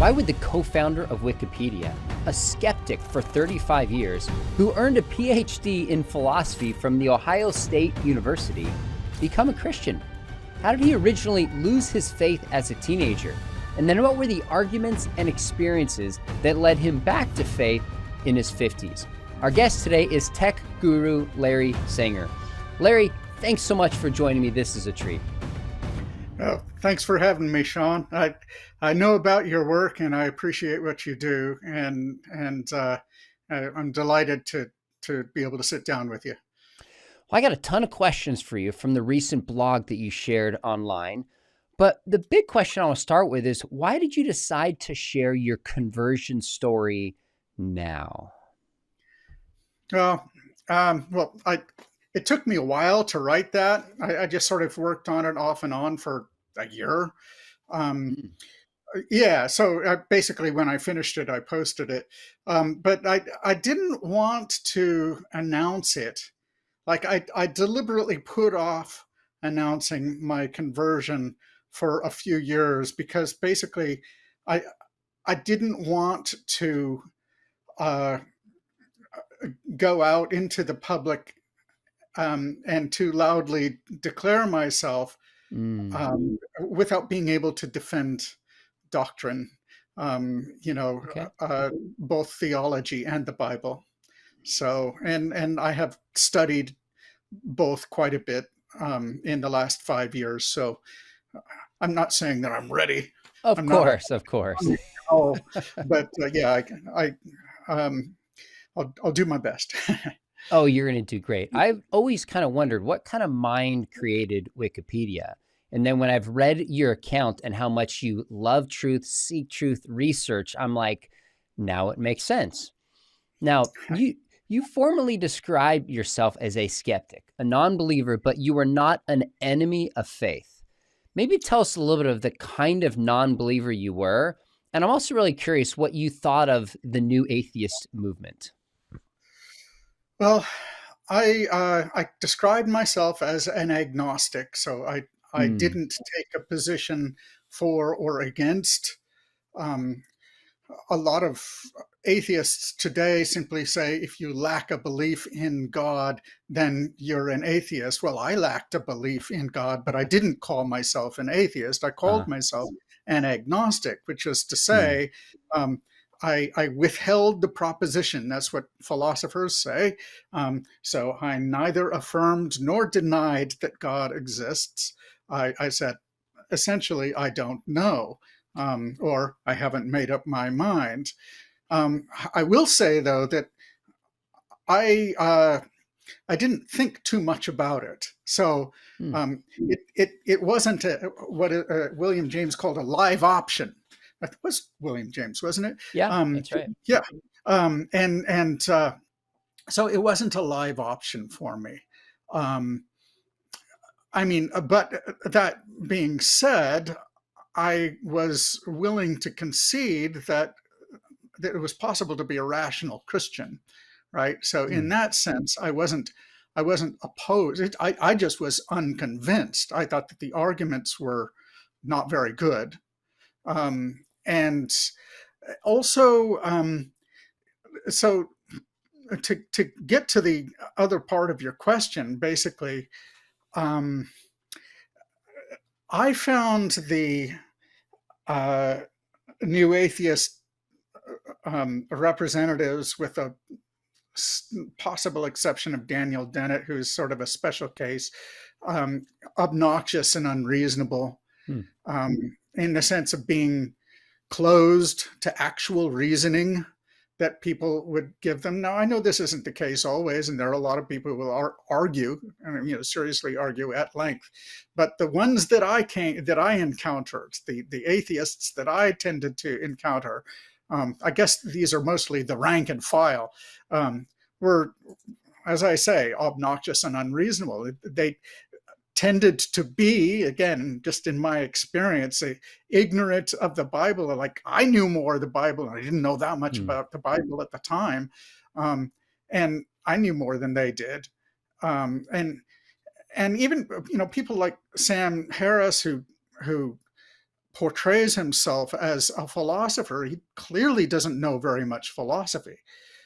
Why would the co-founder of Wikipedia, a skeptic for 35 years, who earned a Ph.D. in philosophy from the Ohio State University, become a Christian? How did he originally lose his faith as a teenager? And then what were the arguments and experiences that led him back to faith in his 50s? Our guest today is tech guru Larry Sanger. Larry, thanks so much for joining me. This is a treat. Well, thanks for having me, Sean. I know about your work and I appreciate what you do, and I'm delighted to be able to sit down with you. Well, I got a ton of questions for you from the recent blog that you shared online. But the big question I want to start with is, why did you decide to share your conversion story now? It took me a while to write that. I just sort of worked on it off and on for a year. So basically when I finished it, I posted it. But I didn't want to announce it. Like I deliberately put off announcing my conversion for a few years because basically I didn't want to go out into the public and to loudly declare myself without being able to defend doctrine, both theology and the Bible. So, and I have studied both quite a bit in the last 5 years. So I'm not saying that I'm ready. Of course. But I'll do my best. Oh, you're going to do great. I've always kind of wondered what kind of mind created Wikipedia. And then when I've read your account and how much you love truth, seek truth, research, I'm like, now it makes sense. Now, you formally described yourself as a skeptic, a non-believer, but you were not an enemy of faith. Maybe tell us a little bit of the kind of non-believer you were. And I'm also really curious what you thought of the new atheist movement. Well, I described myself as an agnostic, so I didn't take a position for or against. A lot of atheists today simply say if you lack a belief in God, then you're an atheist. Well, I lacked a belief in God, but I didn't call myself an atheist. I called myself an agnostic, which is to say, I withheld the proposition. That's what philosophers say. So I neither affirmed nor denied that God exists. I said, essentially, I don't know, or I haven't made up my mind. I will say, though, that I didn't think too much about it. So it wasn't what William James called a live option. That was William James, wasn't it? Yeah, that's right. Yeah. So it wasn't a live option for me. But that being said, I was willing to concede that it was possible to be a rational Christian, right? So in that sense, I wasn't opposed. I just was unconvinced. I thought that the arguments were not very good. And also, so to get to the other part of your question, basically, I found the new atheist representatives, with a possible exception of Daniel Dennett, who's sort of a special case, obnoxious and unreasonable in the sense of being closed to actual reasoning that people would give them. Now, I know this isn't the case always, and there are a lot of people who will argue, seriously argue at length. But the ones that I encountered, the atheists that I tended to encounter, I guess these are mostly the rank and file, were, as I say, obnoxious and unreasonable. They tended to be, again, just in my experience, ignorant of the Bible. Like, I knew more of the Bible, and I didn't know that much about the Bible at the time. And I knew more than they did. And even, people like Sam Harris, who portrays himself as a philosopher, he clearly doesn't know very much philosophy.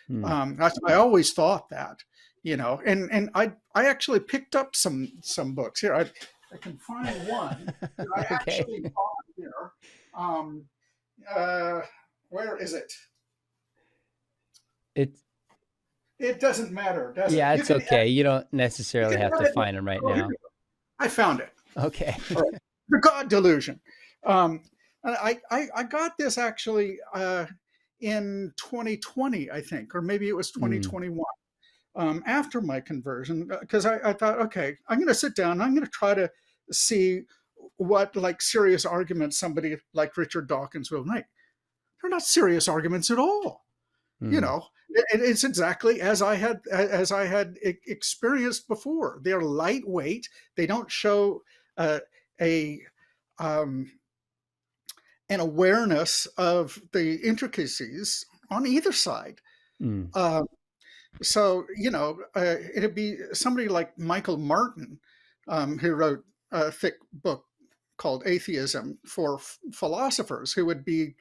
Mm. I always thought that, and I actually picked up some books here. I can find one that I Okay. actually bought here. Um, uh, where is it? It's It doesn't matter, does it? yeah, it's okay. You don't You necessarily can have have to it. find them right Oh, here now. we go. I found it. Okay. All right. The God Delusion. Um, and I got this actually in 2020, I think, or maybe it was Mm. 2021. After my conversion, because I thought, okay, I'm going to sit down. I'm going to try to see what like serious arguments somebody like Richard Dawkins will make. They're not serious arguments at all. You Mm. know, it's exactly as I had experienced before. They're lightweight. They don't show uh, a um, an awareness of the intricacies on either side. Mm. Uh, So, it'd be somebody like Michael Martin, who wrote a thick book called Atheism for Philosophers, who would be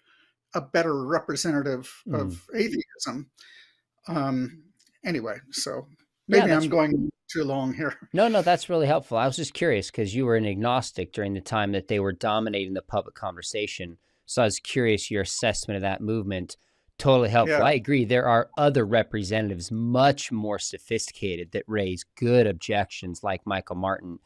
a better representative Mm. of atheism. Um, anyway, so Yeah, maybe that's I'm going too long here. no, no, that's really helpful. I was just curious because you were an agnostic during the time that they were dominating the public conversation. So I was curious your assessment of that movement. Totally helpful. Yeah. I agree. There are other representatives much more sophisticated that raise good objections, like Michael Martin,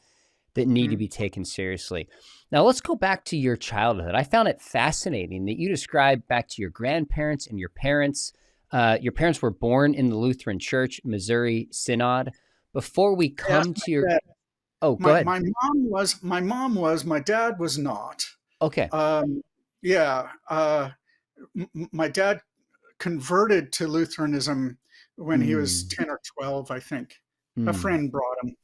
that need to Mm. be taken seriously. Now, let's go back to your childhood. I found it fascinating that you described back to your grandparents and your parents. Your parents were born in the Lutheran Church, Missouri Synod. Before we Yes, come to your, my dad. oh, go My ahead. my mom was, my dad was not. Okay. Um, yeah. My dad converted to Lutheranism when he was Mm, 10 or 12, I think. A mm. friend brought him.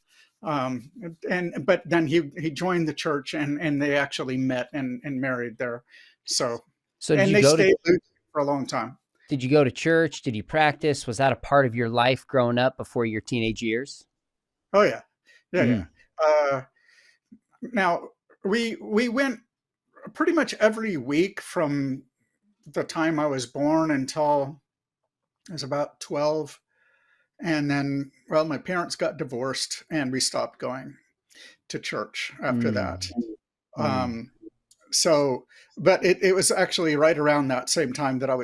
But then he joined the church, and they actually met and married there. So, So and they stayed Lutheran for a long time. did you go to church? Did you practice? Was that a part of your life growing up before your teenage years? Oh yeah. Yeah, yeah. Mm, Uh, Now we went pretty much every week from the time I was born until I was about 12. And then, well, my parents got divorced and we stopped going to church after that. mm, mm, Um, so, but it was actually right around that same time that I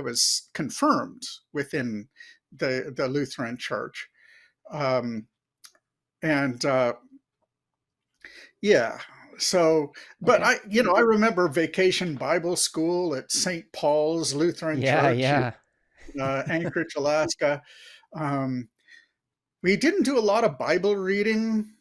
was confirmed within the Lutheran Church. Um, and Yeah, so, but okay. I remember Vacation Bible School at St. Paul's Lutheran Yeah, Church in yeah. Anchorage, Alaska. Um, we didn't do a lot of Bible reading,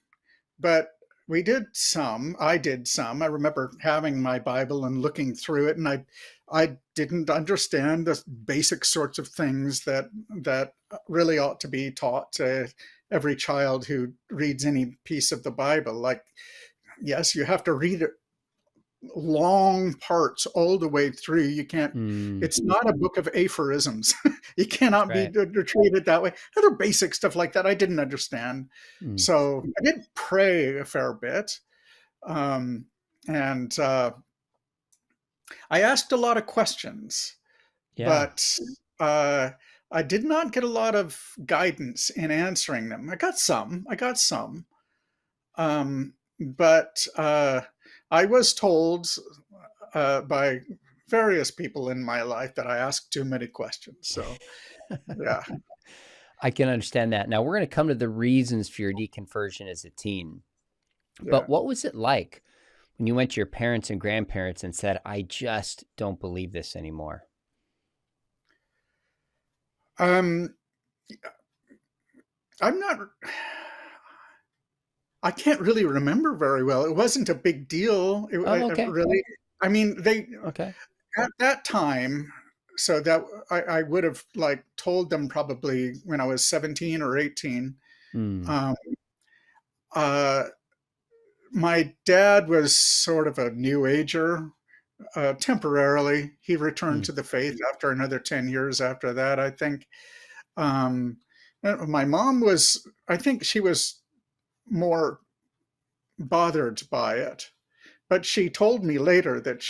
but we did some. I did some. I remember having my Bible and looking through it, and I didn't understand the basic sorts of things that really ought to be taught to every child who reads any piece of the Bible. Like, yes, you have to read it long parts all the way through. You can't. Mm, It's not a book of aphorisms. You that's cannot be right. treated that way. Other basic stuff like that I didn't understand. Mm, So I did pray a fair bit, um, and I asked a lot of questions, yeah. but uh, I did not get a lot of guidance in answering them. I got some. But I was told by various people in my life that I asked too many questions. So, yeah, I can understand that. Now we're going to come to the reasons for your deconversion as a teen. yeah. But what was it like when you went to your parents and grandparents and said, I just don't believe this anymore? Um, I'm not, I can't really remember very well. It wasn't a big deal. Oh, I okay. really, I mean, Okay. at that time, so that I would have like told them probably when I was 17 or 18. Mm, Um, uh, my dad was sort of a new ager. Temporarily, he returned mm, to the faith after another 10 years after that, I think. Um, my mom was, I think she was more bothered by it. but she told me later that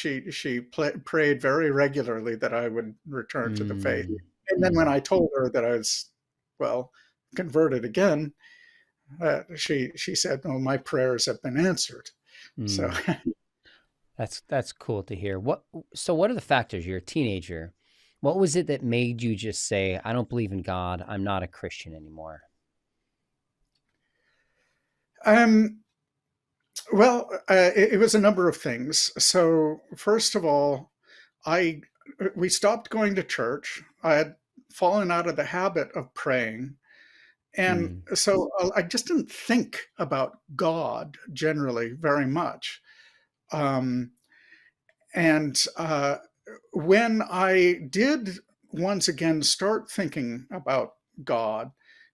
prayed very regularly that I would return to the faith. Mm, And then when mm, I told her that I was, well, converted again, she said, "Oh, my prayers have been answered." So, mm. That's cool to hear. What are the factors? You're a teenager. What was it that made you just say, "I don't believe in God. I'm not a Christian anymore"? um, well, it was a number of things. So, first of all, I we stopped going to church. I had fallen out of the habit of praying. And Mm, so I just didn't think about God generally very much. Um, and when I did once again start thinking about God,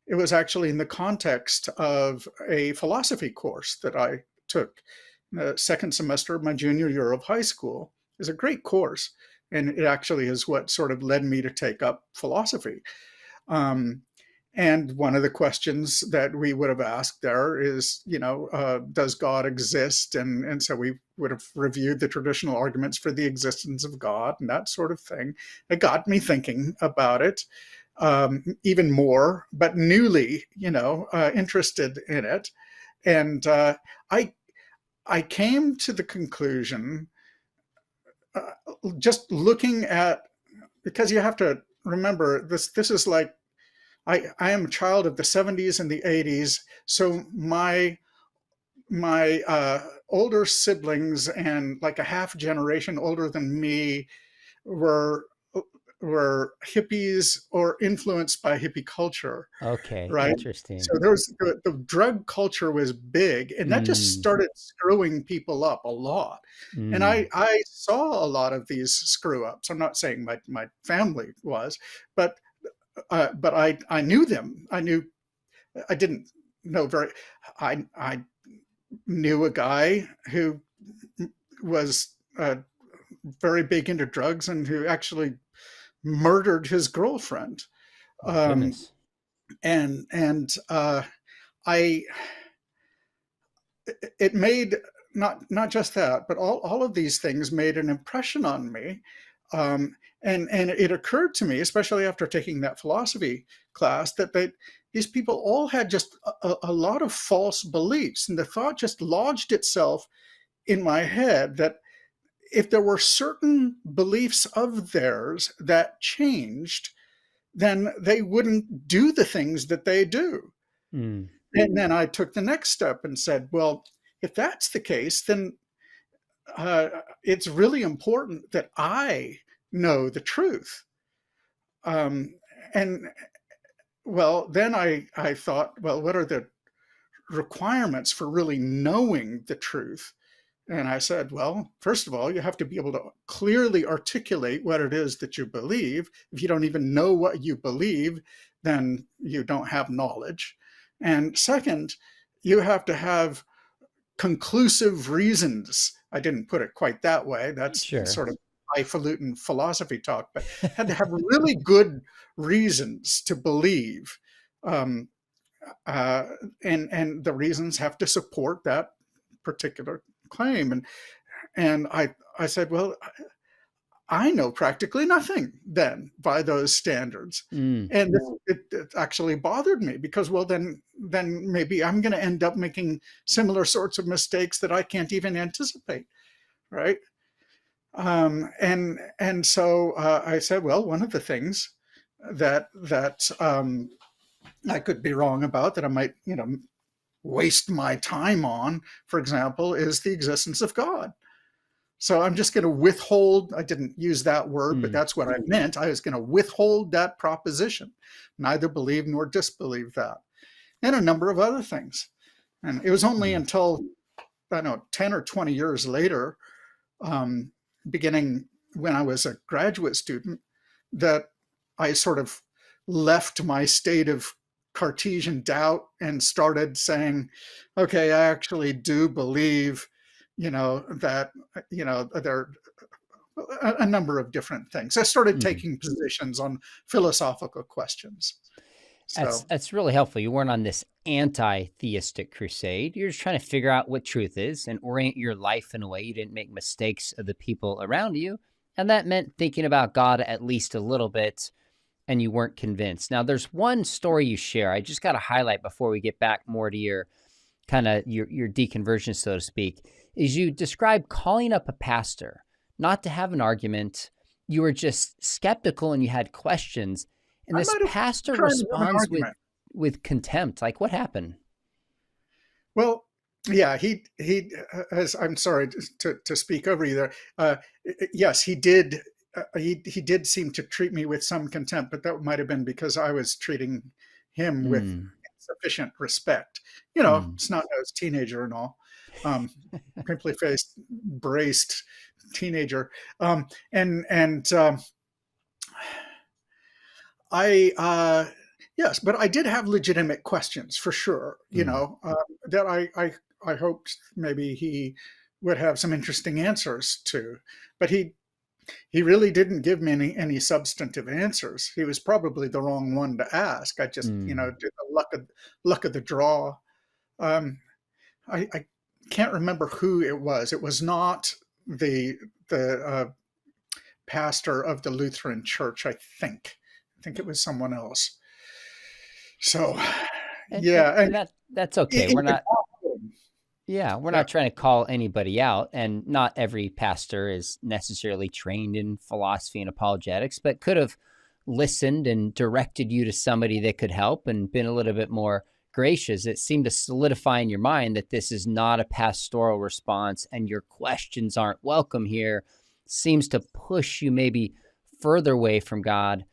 it was actually in the context of a philosophy course that I took in the second semester of my junior year of high school. It was a great course, and it actually is what sort of led me to take up philosophy. Um, and one of the questions that we would have asked there is, does God exist? And so we would have reviewed the traditional arguments for the existence of God and that sort of thing. It got me thinking about it even more, but newly, interested in it. And I I came to the conclusion, uh, just looking at, because you have to remember this. This is like I am a child of the 70s and the 80s, so my older siblings and like a half generation older than me were were hippies or influenced by hippie culture, okay, right? interesting. So there was the drug culture was big, and that just Mm, started screwing people up a lot. And I mm, I saw a lot of these screw ups. I'm not saying my family was, but I knew them. I didn't know very. I knew a guy who was very big into drugs and who actually murdered his girlfriend. my Um, goodness. and I it made not just that, but all of these things made an impression on me. Um, and it occurred to me, especially after taking that philosophy class, that these people all had just a lot of false beliefs, and the thought just lodged itself in my head that if there were certain beliefs of theirs that changed, then they wouldn't do the things that they do. Mm, And then I took the next step and said, well, if that's the case, then uh, it's really important that I know the truth. Um, and well, then I thought, well, what are the requirements for really knowing the truth? And I said, well, first of all, you have to be able to clearly articulate what it is that you believe. If you don't even know what you believe, then you don't have knowledge. And second, you have to have conclusive reasons. I didn't put it quite that way. That's sure. sort of highfalutin philosophy talk, but had to have really good reasons to believe. Um, uh, and the reasons have to support that particular claim. And I said, well, I know practically nothing then by those standards. Mm, And it actually bothered me because, well, then maybe I'm going to end up making similar sorts of mistakes that I can't even anticipate, right? And so I said, well, one of the things that I could be wrong about, that I might waste my time on, for example, is the existence of God. So I'm just going to withhold, I didn't use that word, but mm, that's what I meant. I was going to withhold that proposition, neither believe nor disbelieve that, and a number of other things. And it was only mm, until, I don't know, 10 or 20 years later, um, beginning when I was a graduate student, that I sort of left my state of Cartesian doubt and started saying, okay, I actually do believe, that, there are a number of different things. I started mm. taking positions on philosophical questions. That's So that's really helpful. You weren't on this anti-theistic crusade. You're just trying to figure out what truth is and orient your life in a way you didn't make mistakes of the people around you. And that meant thinking about God at least a little bit, and you weren't convinced. Now, there's one story you share I just got to highlight before we get back more to your kind of your deconversion, so to speak, is you describe calling up a pastor, not to have an argument. You were just skeptical and you had questions. And I this might have pastor tried to have an responds with argument. contempt. Like, what happened? Well, yeah, as I'm sorry to speak over you there. Yes, he did. He did seem to treat me with some contempt, but that might have been because I was treating him with Mm, sufficient respect. mm, Snot-nosed teenager and all, pimply faced, braced teenager, and I yes, but I did have legitimate questions for sure. mm, That I hoped maybe he would have some interesting answers to, but he really didn't give me any substantive answers. He was probably the wrong one to ask. I just mm. did the luck of the draw. Um, I can't remember who it was. It was not the pastor of the Lutheran Church. I think it was someone else. So, yeah, And that's okay. it We're was not awkward. Yeah, we're Yeah, not trying to call anybody out, and not every pastor is necessarily trained in philosophy and apologetics, but could have listened and directed you to somebody that could help and been a little bit more gracious. It seemed to solidify in your mind that this is not a pastoral response and your questions aren't welcome here. Seems to push you maybe further away from God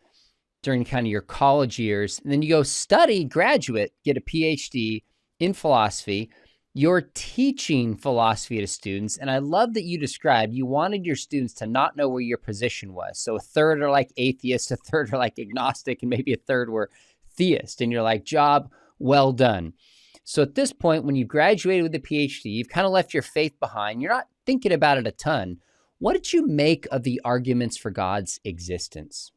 during kind of your college years. And then you go study, graduate, get a PhD in philosophy. You're teaching philosophy to students. And I love that you described you wanted your students to not know where your position was. So a third are like atheist, a third are like agnostic, and maybe a third were theist. And you're like, job well done. So at this point, when you graduated with a PhD, you've kind of left your faith behind. You're not thinking about it a ton. What did you make of the arguments for God's existence?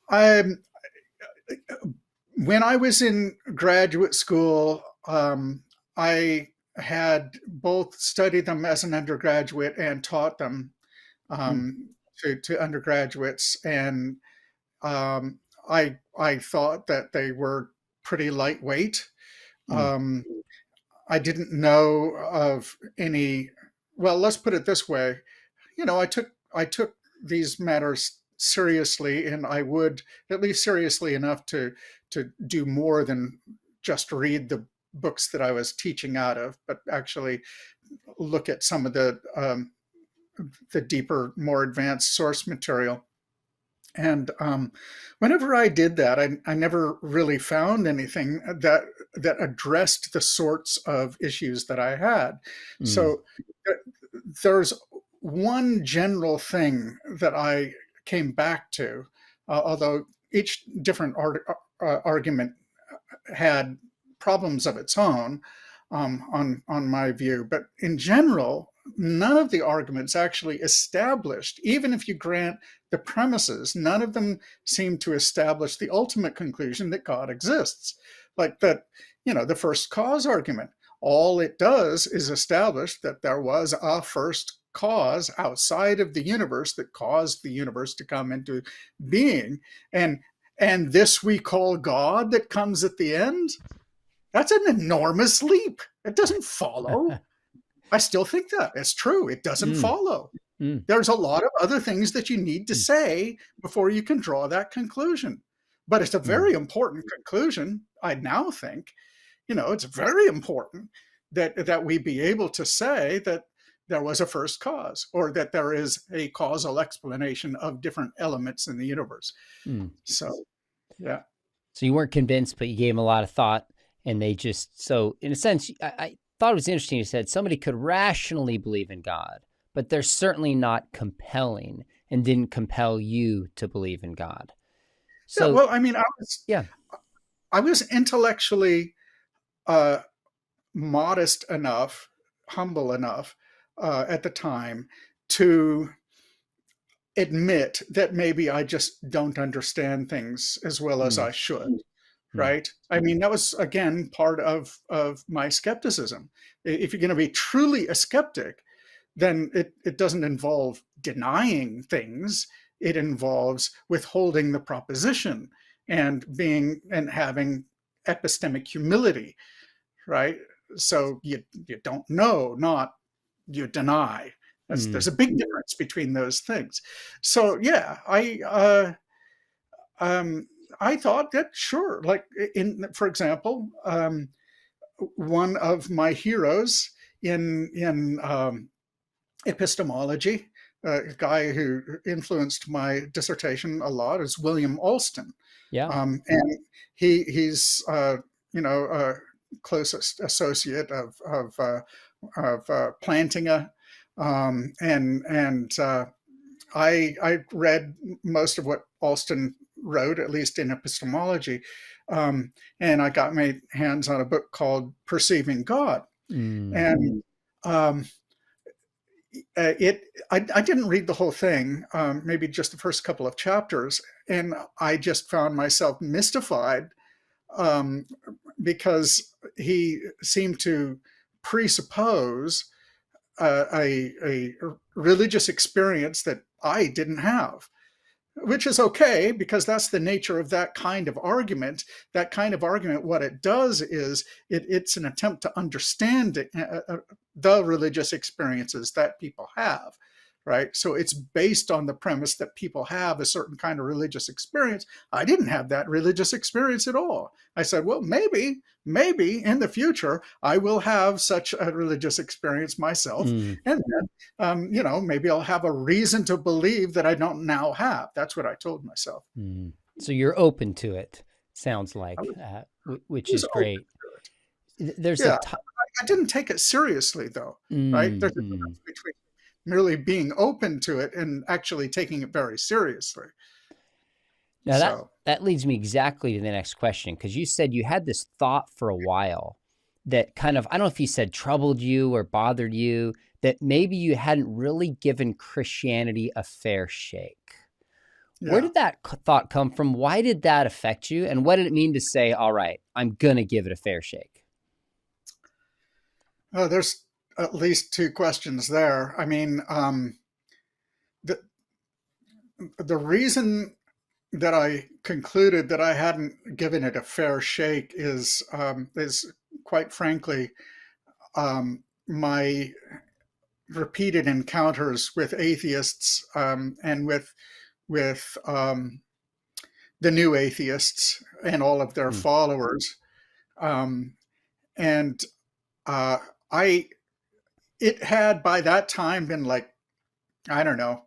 I when I was in graduate school, I had both studied them as an undergraduate and taught them Hmm. to undergraduates, and I thought that they were pretty lightweight. Hmm. Um, I didn't know of any. Well, let's put it this way. I took these matters seriously, and I would at least seriously enough to do more than just read the books that I was teaching out of, but actually look at some of the deeper, more advanced source material. And whenever I did that, I never really found anything that addressed the sorts of issues that I had. Hmm. So there's one general thing that I came back to, although each different argument had problems of its own, on my view. But in general, none of the arguments actually established, even if you grant the premises, none of them seem to establish the ultimate conclusion that God exists. Like that, the first cause argument. All it does is establish that there was a first cause outside of the universe that caused the universe to come into being. And and this we call God that comes at the end. That's an enormous leap. It doesn't follow. I still think that it's true. It doesn't Mm, follow. mm, There's a lot of other things that you need to mm, say before you can draw that conclusion. But it's a mm, very important conclusion, I now think. It's very important that we be able to say that there was a first cause, or that there is a causal explanation of different elements in the universe. mm. So, yeah. So you weren't convinced, but you gave them a lot of thought, and they just so in a sense, I thought it was interesting. You said somebody could rationally believe in God, but they're certainly not compelling, and didn't compel you to believe in God. Yeah, So well, I mean, yeah, I was intellectually uh, modest enough, humble enough at the time to admit that maybe I just don't understand things as well as Mm, I should, mm, right? I mean, that was again part of my skepticism. If you're going to be truly a skeptic, then it doesn't involve denying things. It involves withholding the proposition and being and having epistemic humility, right? So you don't know, not you deny. There's mm. a big difference between those things. So yeah, um, I thought that sure, like in for example, one of my heroes in epistemology, a guy who influenced my dissertation a lot is William Alston, Yeah. and he's you know a closest associate of Plantinga, and I read most of what Alston wrote, at least in epistemology, and I got my hands on a book called Perceiving God, Mm, and um, I didn't read the whole thing, maybe just the first couple of chapters, and I just found myself mystified um, because he seemed to presuppose a religious experience that I didn't have, which is okay because that's the nature of that kind of argument. That kind of argument, what it does is it's an attempt to understand the religious experiences that people have, right? So it's based on the premise that people have a certain kind of religious experience. I didn't have that religious experience at all. I said, well, maybe in the future I will have such a religious experience myself, mm, and then maybe I'll have a reason to believe that I don't now have. That's what I told myself. mm. So you're open to it, sounds I like, was, which was is open great. to it. There's a Yeah, I didn't take it seriously though, right? mm, There's a mm. difference between merely being open to it and actually taking it very seriously. Now So, that leads me exactly to the next question, because you said you had this thought for a while that kind of, I don't know if you said troubled you or bothered you, that maybe you hadn't really given Christianity a fair shake. Where yeah. did that thought come from? Why did that affect you? And what did it mean to say, all right, I'm going to give it a fair shake? There's at least two questions there. I mean, the the reason that I concluded that I hadn't given it a fair shake is quite frankly my repeated encounters with atheists and with the new atheists and all of their Mm, followers, um, and uh, I it had by that time been like I don't know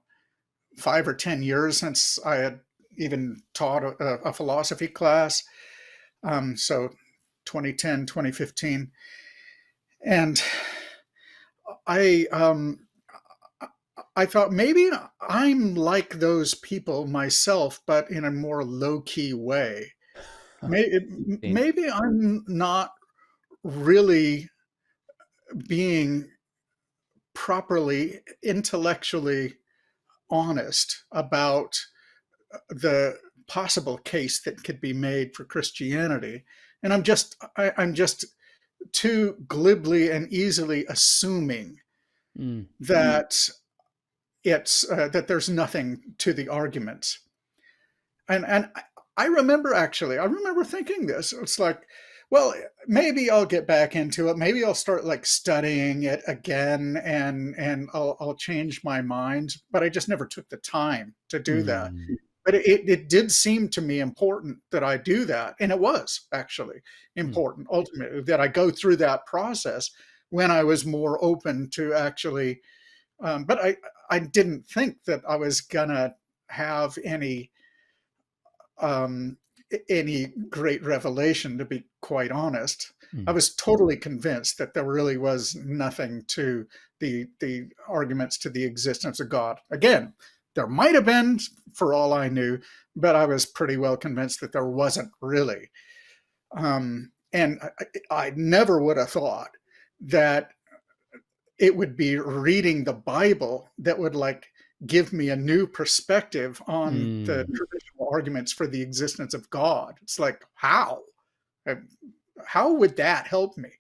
5 or 10 years since I had even taught a philosophy class. So 2010, 2015, and I um, I thought maybe I'm like those people myself, but in a more low key way. interesting. Maybe I'm not really being properly intellectually honest about the possible case that could be made for Christianity, and I'm just too glibly and easily assuming Mm, that it's that there's nothing to the arguments. And I remember actually, I remember thinking this. It's like, well, maybe I'll get back into it. Maybe I'll start like studying it again, and I'll change my mind. But I just never took the time to do that. mm, But it did seem to me important that I do that, and it was actually mm, important ultimately that I go through that process when I was more open to actually. But I didn't think that I was gonna have um, any great revelation, to be quite honest. I mm, was totally convinced that there really was nothing to the arguments to the existence of God. Again, there might have been, for all I knew, but I was pretty well convinced that there wasn't really. And I never would have thought that it would be reading the Bible that would like give me a new perspective on the Mm, traditional arguments for the existence of God. It's like, how? Uh, How would that help me?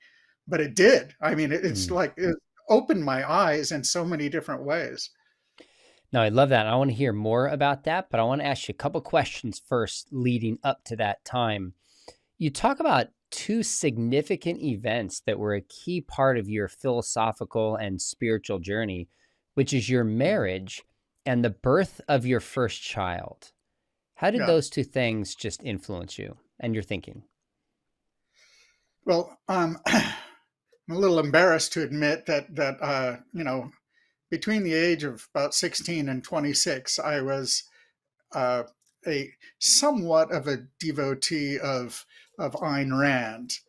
But it did. I mean, it's mm. like it opened my eyes in so many different ways. No, I love that. I want to hear more about that, but I want to ask you a couple questions first leading up to that time. You talk about two significant events that were a key part of your philosophical and spiritual journey, which is your marriage and the birth of your first child. How did Yeah. those two things just influence you and your thinking? Well, I'm a little embarrassed to admit that between the age of about 16 and 26, I was uh, a somewhat of a devotee of Ayn Rand.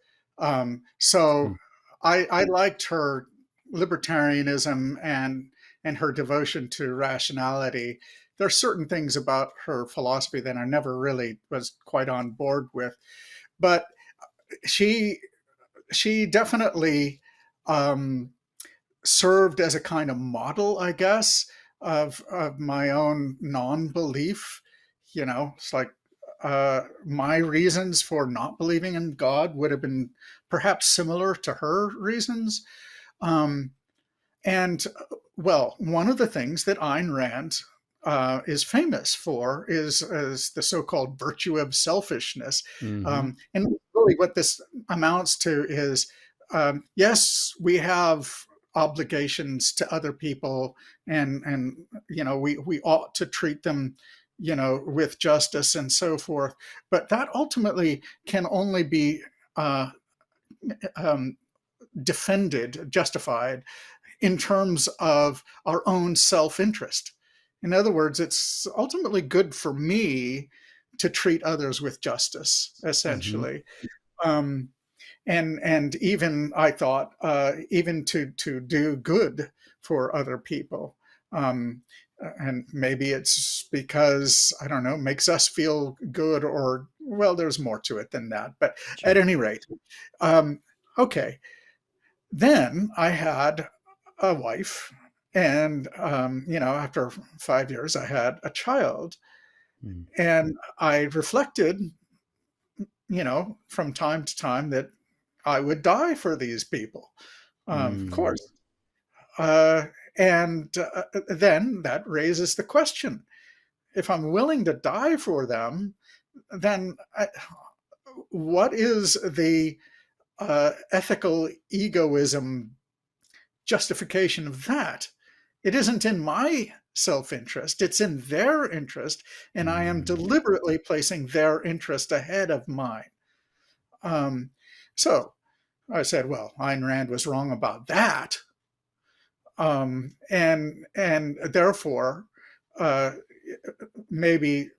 So Mm, I liked her libertarianism and her devotion to rationality. There are certain things about her philosophy that I never really was quite on board with, but she she definitely um, served as a kind of model, I guess, of my own non-belief. It's like my reasons for not believing in God would have been perhaps similar to her reasons. Um, and well, one of the things that Ayn Rand is famous for is the so-called virtue of selfishness. mhm, And really, what this amounts to is, yes, we have obligations to other people, and we ought to treat them, with justice and so forth. But that ultimately can only be uh, um, defended, justified in terms of our own self interest. In other words, it's ultimately good for me to treat others with justice, mhm, essentially. Um, and even I thought, even to do good for other people. Um, and maybe it's because, I don't know, makes us feel good, or, well, there's more to it than that. But at sure. any rate, um, okay. Then I had a wife, and after 5 years, I had a child, Mm, and I reflected, from time to time, that I would die for these people, of mm, course. Uh, and then that raises the question: if I'm willing to die for them, then what is the ethical egoism justification of that? It isn't in my self interest, it's in their interest, and I am mm. deliberately placing their interest ahead of mine. Um, so I said, well, Ayn Rand was wrong about that. And therefore, uh, maybe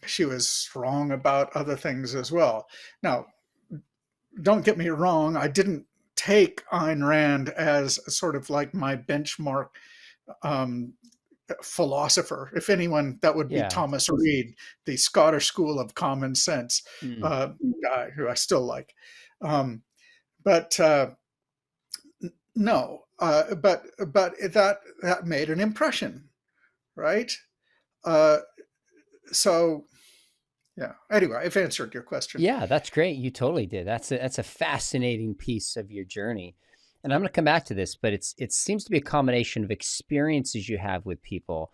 she was wrong about other things as well. Now, don't get me wrong, I didn't take Ayn Rand as sort of like my benchmark um, philosopher. If anyone, that would be Yeah. Thomas Reid, the Scottish School of Common Sense Mm, guy, who I still like. Um, but no, but that made an impression, right? Uh, so yeah. Anyway, I've answered your question. yeah, that's great. You totally did. That's a fascinating piece of your journey. And I'm going to come back to this, but it seems to be a combination of experiences you have with people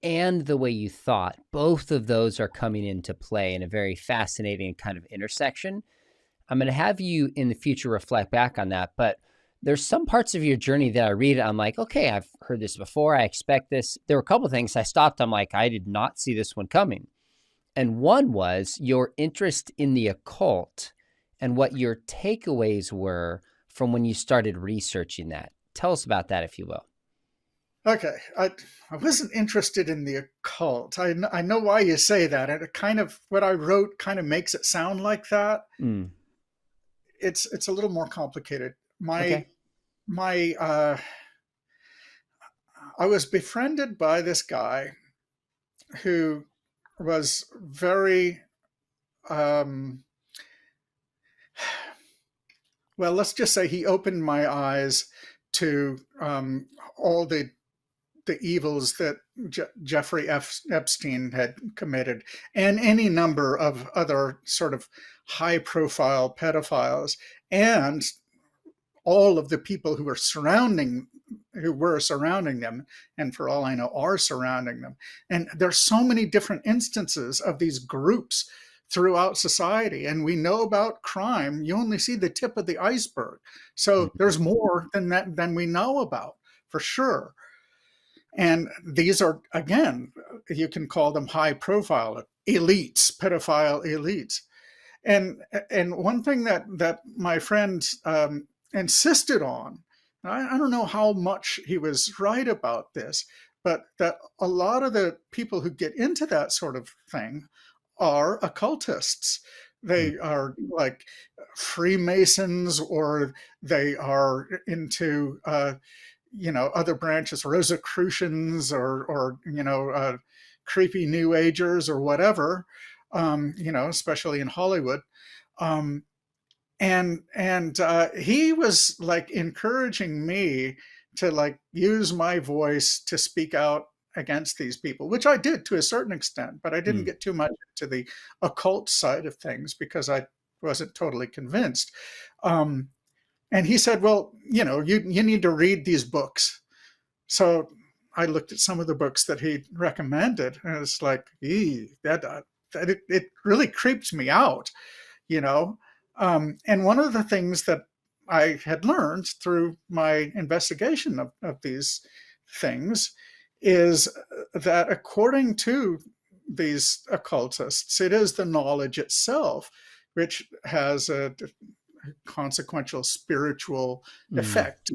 and the way you thought. Both of those are coming into play in a very fascinating kind of intersection. I'm going to have you in the future reflect back on that, but there's some parts of your journey that I read, I'm like, okay, I've heard this before. I expect this. There were a couple of things I stopped. I'm like, I did not see this one coming. And one was your interest in the occult and what your takeaways were from when you started researching that. Tell us about that, if you will. Okay, I wasn't interested in the occult. I know why you say that, and it kind of, what I wrote kind of makes it sound like that. Mm, It's a little more complicated. My okay. my I was befriended by this guy who was very um, well. Let's just say he opened my eyes to all the the evils that Jeffrey Epstein had committed, and any number of other sort of high profile pedophiles, and all of the people who were surrounding them, and for all I know are surrounding them. And there's so many different instances of these groups throughout society, and we know about crime. You only see the tip of the iceberg, so there's more than that than we know about, for sure. And these are, again, you can call them high profile elites, pedophile elites. And one thing that my friend insisted on, I don't know how much he was right about this, but that a lot of the people who get into that sort of thing are occultists. They are like Freemasons, or they are into other branches, Rosicrucians, or creepy New Agers or whatever, especially in Hollywood. Um, and he was like encouraging me to like use my voice to speak out against these people, which I did to a certain extent, but I didn't Mm. get too much into the occult side of things because I wasn't totally convinced. Um, and he said, well, you need to read these books. So I looked at some of the books that he recommended, and it's like, it really creeps me out, you know. And one of the things that I had learned through my investigation of these things is that according to these occultists, it is the knowledge itself which has a consequential spiritual Mm. effect.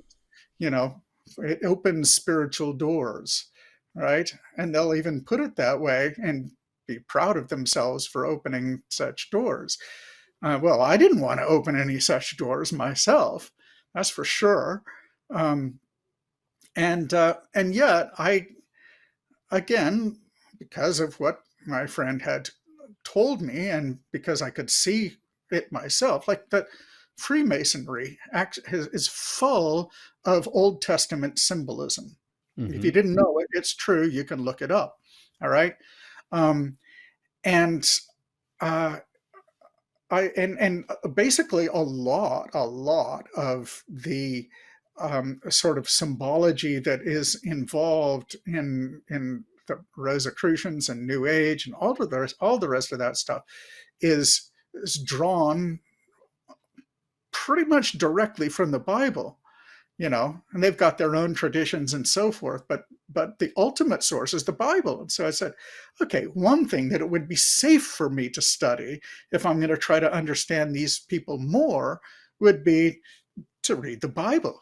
You know, it opens spiritual doors, right? And they'll even put it that way and be proud of themselves for opening such doors. Well, I didn't want to open any such doors myself, that's for sure. Um, and yet, again, because of what my friend had told me, and because I could see it myself, like that Freemasonry is full of Old Testament symbolism. If Mm-hmm. you didn't know it, it's true. You can look it up. All right. Um, and uh, and basically a lot of the sort of symbology that is involved in the Rosicrucians and New Age and all the rest of that stuff is drawn pretty much directly from the Bible, and they've got their own traditions and so forth, but the ultimate source is the Bible. And so I said, okay, one thing that it would be safe for me to study if I'm going to try to understand these people more would be to read the Bible.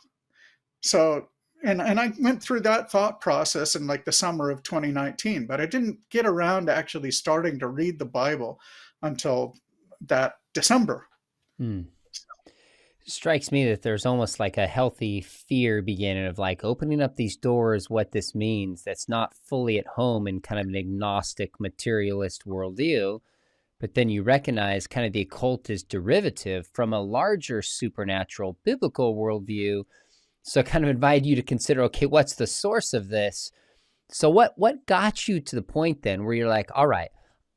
So and I went through that thought process in like the summer of 2019, but I didn't get around to actually starting to read the Bible until that December. Mm. Strikes me that there's almost like a healthy fear beginning of like opening up these doors, what this means that's not fully at home in kind of an agnostic materialist worldview. But then you recognize kind of the occult is derivative from a larger supernatural biblical worldview. So kind of invite you to consider, okay, what's the source of this? So what got you to the point then where you're like, all right,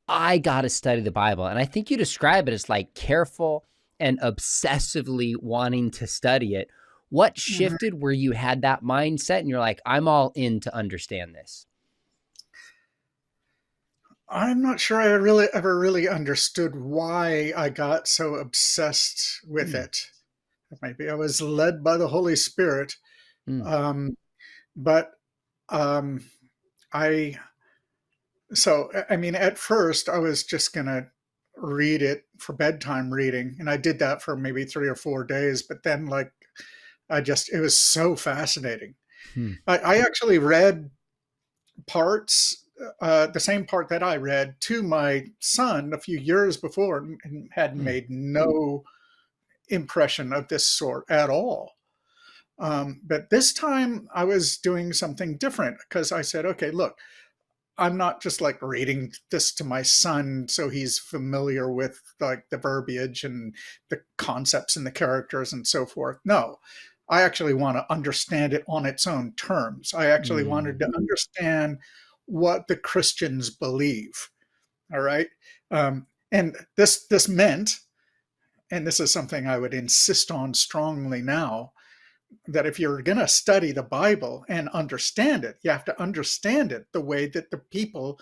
I got to study the Bible. And I think you describe it as like careful and obsessively wanting to study it. What Mhm. shifted where you had that mindset and you're like, I'm all in to understand this? I'm not sure I really ever really understood why I got so obsessed with Mm, it. Maybe I was led by the Holy Spirit. mm, Um, but um, I, I mean, at first I was just going to read it for bedtime reading. And I did that for maybe 3 or 4 days. But then, like, it was so fascinating. mm, I actually read parts, the same part that I read to my son a few years before, and had mm, made no impression of this sort at all. But this time I was doing something different because I said, okay, look, I'm not just like reading this to my son so he's familiar with like the verbiage and the concepts and the characters and so forth. No, I actually want to understand it on its own terms. I actually wanted Mm. to understand what the Christians believe. All right. And this meant, and this is something I would insist on strongly now, that if you're going to study the Bible and understand it, you have to understand it the way that the people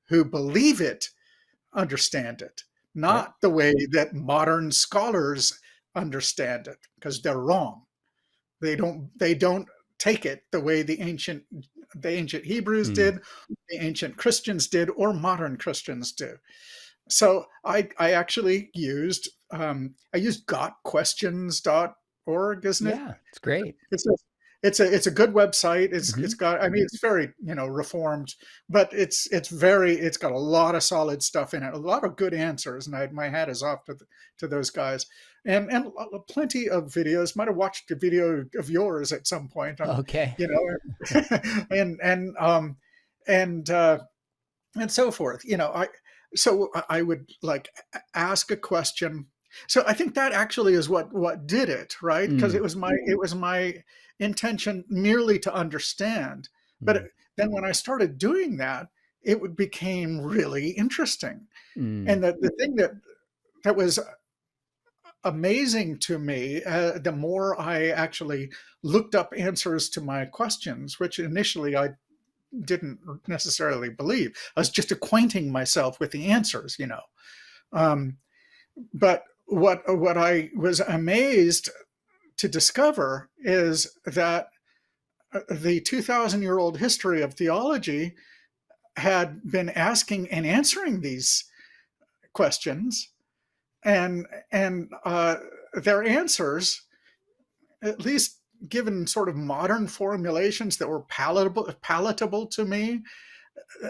who believe it understand it, Yep. not the way that modern scholars understand it, because they're wrong. They don't take it the way the ancient Hebrews Mm. did, the ancient Christians did, or modern Christians do. So I actually used gotquestions.org, isn't it? Yeah, it's great. It's a it's a good website. It's Hmm. got, I mean, it's very, reformed, but it's got a lot of solid stuff in it, a lot of good answers, and my hat is off to those guys. And plenty of videos. Might have watched a video of yours at some point on, Okay. you know, and and so forth. I would like ask a question. So I think that actually is what did it, right? Because Mm. it was my intention merely to understand. But Mm. then when I started doing that, became really interesting. Mm. And the thing that was amazing to me, the more I actually looked up answers to my questions, which initially I didn't necessarily believe. I was just acquainting myself with the answers. Um, but what I was amazed to discover is that the 2,000-year-old history of theology had been asking and answering these questions, and their answers, at least given sort of modern formulations that were palatable to me,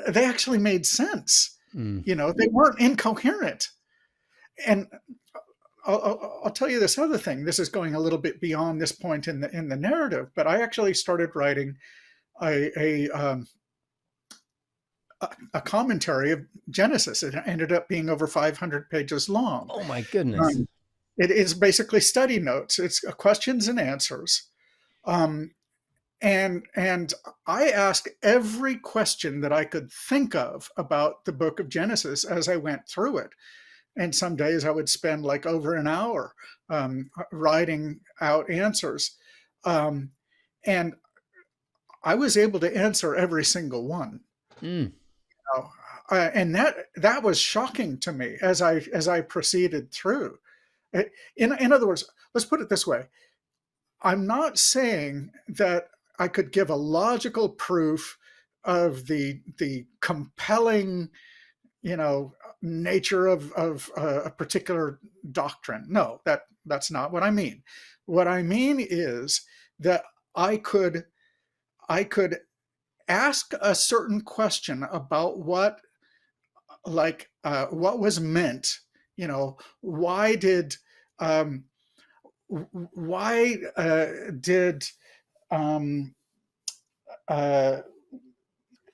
they actually made sense. Mm. They weren't incoherent. And I'll tell you this other thing. This is going a little bit beyond this point in the narrative, but I actually started writing a a, um, a commentary of Genesis. It ended up being over 500 pages long. Oh my goodness. Um, it is basically study notes. It's questions and answers. Um, and I asked every question that I could think of about the book of Genesis as I went through it. And some days I would spend like over an hour writing out answers. Um, and I was able to answer every single one. Mm. And that was shocking to me as I proceeded through. In other words, let's put it this way: I'm not saying that I could give a logical proof of the compelling, nature of a particular doctrine. No, that's not what I mean. What I mean is that I could I could ask a certain question about what was meant. Why did um, why did um, uh,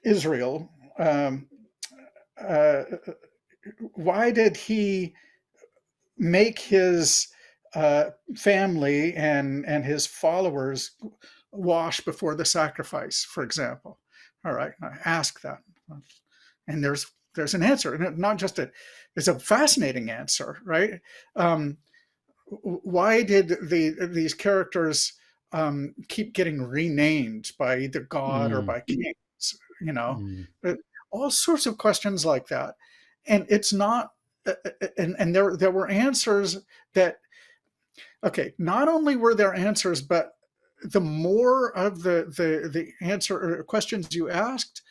Israel, uh, why did he make his family and his followers wash before the sacrifice, for example? All right, I ask that, and there's an answer, and not just it's a fascinating answer, right? Um, why did these characters keep getting renamed by either God or Mm. by kings? You know, Mm. But all sorts of questions like that, and it's not. And there were answers that, okay, not only were there answers, but the more of the answer or questions you asked,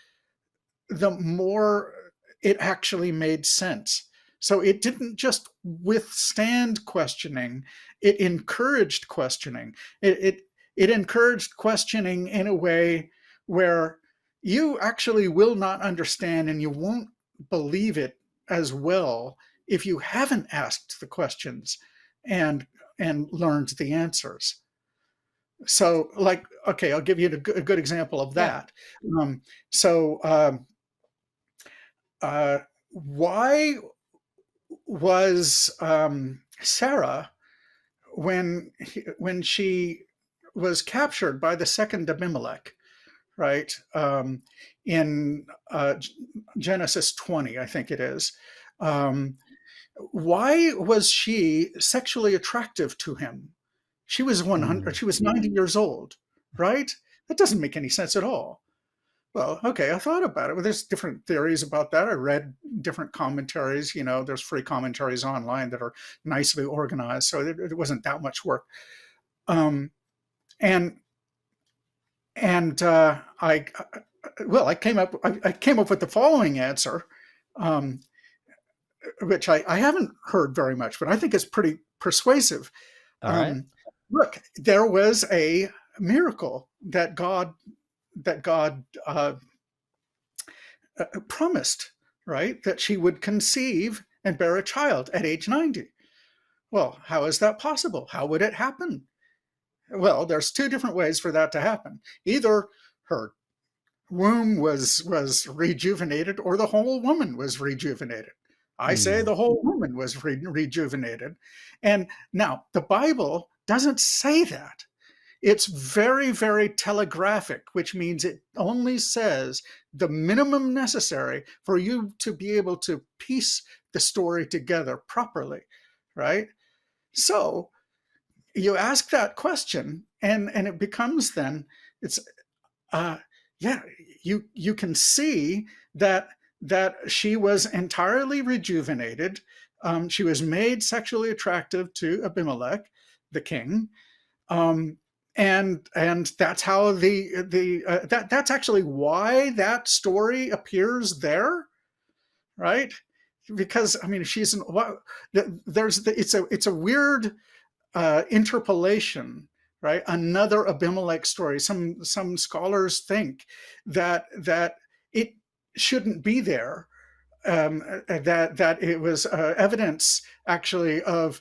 the more it actually made sense. So it didn't just withstand questioning, it encouraged questioning. It encouraged questioning in a way where you actually will not understand and you won't believe it as well if you haven't asked the questions and learned the answers. So, like, okay, I'll give you a good example of Yeah. that. Um, so, uh, why was Sarah, when she was captured by the second Abimelech, right? In Genesis 20, I think it is. Um, why was she sexually attractive to him? She was 100, Mm. she was 90 years old, right? That doesn't make any sense at all. Well, okay, I thought about it. Well, there's different theories about that. I read different commentaries. There's free commentaries online that are nicely organized, so it wasn't that much work. Um, and and I came up with the following answer, um, which I haven't heard very much, but I think it's pretty persuasive. All right. Um, Look, there was a miracle that God promised, right? That she would conceive and bear a child at age 90. Well, how is that possible? How would it happen? Well, there's two different ways for that to happen. Either her womb was rejuvenated, or the whole woman was rejuvenated. I say Mm. the whole woman was rejuvenated. And now the Bible doesn't say that. It's very, very telegraphic, which means it only says the minimum necessary for you to be able to piece the story together properly, right? So you ask that question, and it becomes then it's uh, yeah, you can see that she was entirely rejuvenated. She was made sexually attractive to Abimelech, the king, um, and that's how that's actually why that story appears there, right? Because I mean, she's an what there's it's a weird interpolation, right? Another Abimelech story. Some scholars think that it shouldn't be there, that it was evidence actually of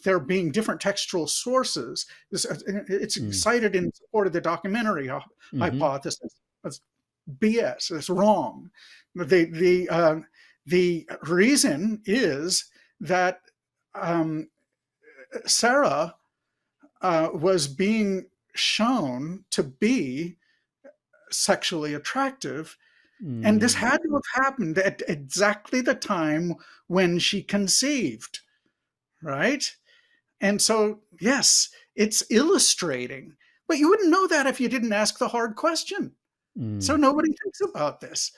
there being different textual sources. It's Mm. cited in support of the documentary Mm-hmm. hypothesis. That's BS. It's wrong. The reason is that um, Sarah was being shown to be sexually attractive. And this Mm. had to have happened at exactly the time when she conceived, right? And so, yes, it's illustrating. But you wouldn't know that if you didn't ask the hard question. So Mm. nobody thinks about this.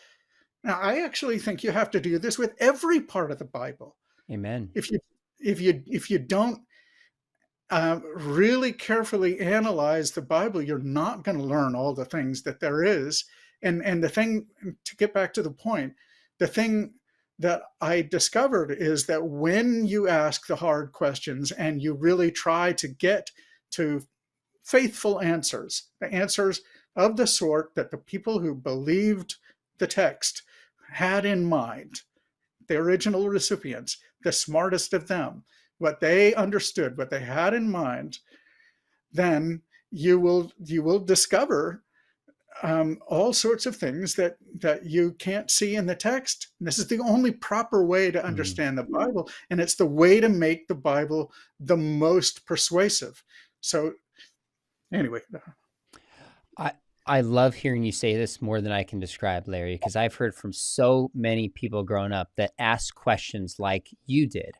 Now, I actually think you have to do this with every part of the Bible. Amen. If you if you don't really carefully analyze the Bible, you're not going to learn all the things that there is. And the thing, to get back to the point, the thing that I discovered is that when you ask the hard questions and you really try to get to faithful answers, the answers of the sort that the people who believed the text had in mind, the original recipients, the smartest of them, what they understood, what they had in mind, then you will discover all sorts of things that you can't see in the text. And this is the only proper way to Mm. understand the Bible, and it's the way to make the Bible the most persuasive. So anyway, I I love hearing you say this more than I can describe, Larry, because I've heard from so many people growing up that ask questions like you did.